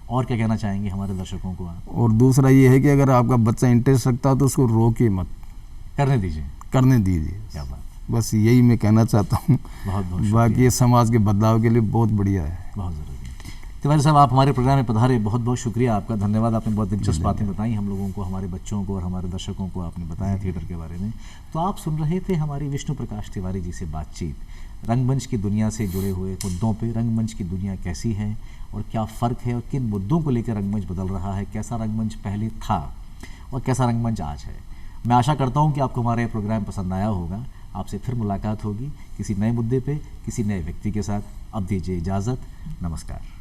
[SPEAKER 1] और क्या कहना चाहेंगे हमारे दर्शकों को आप?
[SPEAKER 2] और दूसरा ये है कि अगर आपका बच्चा इंटरेस्ट रखता है तो उसको रोकिए मत,
[SPEAKER 1] करने दीजिए।
[SPEAKER 2] करने दीजिए।
[SPEAKER 1] क्या बात,
[SPEAKER 2] बस यही मैं कहना चाहता हूँ।
[SPEAKER 1] बहुत बहुत
[SPEAKER 2] बाकी ये समाज के बदलाव के लिए बहुत बढ़िया है।
[SPEAKER 1] बहुत ज़रूरी है। तिवारी साहब, आप हमारे प्रोग्राम में पधारे, बहुत बहुत शुक्रिया आपका, धन्यवाद। आपने बहुत दिलचस्प बातें बताई हम लोगों को, हमारे बच्चों को और हमारे दर्शकों को आपने बताया थिएटर के बारे में। तो आप सुन रहे थे हमारी विष्णु प्रकाश तिवारी जी से बातचीत, रंगमंच की दुनिया से जुड़े हुए मुद्दों पे। रंगमंच की दुनिया कैसी है और क्या फ़र्क है और किन मुद्दों को लेकर रंगमंच बदल रहा है, कैसा रंगमंच पहले था और कैसा रंगमंच आज है। मैं आशा करता हूँ कि आपको हमारा ये प्रोग्राम पसंद आया होगा। आपसे फिर मुलाकात होगी किसी नए मुद्दे पे, किसी नए व्यक्ति के साथ। अब दीजिए इजाज़त, नमस्कार।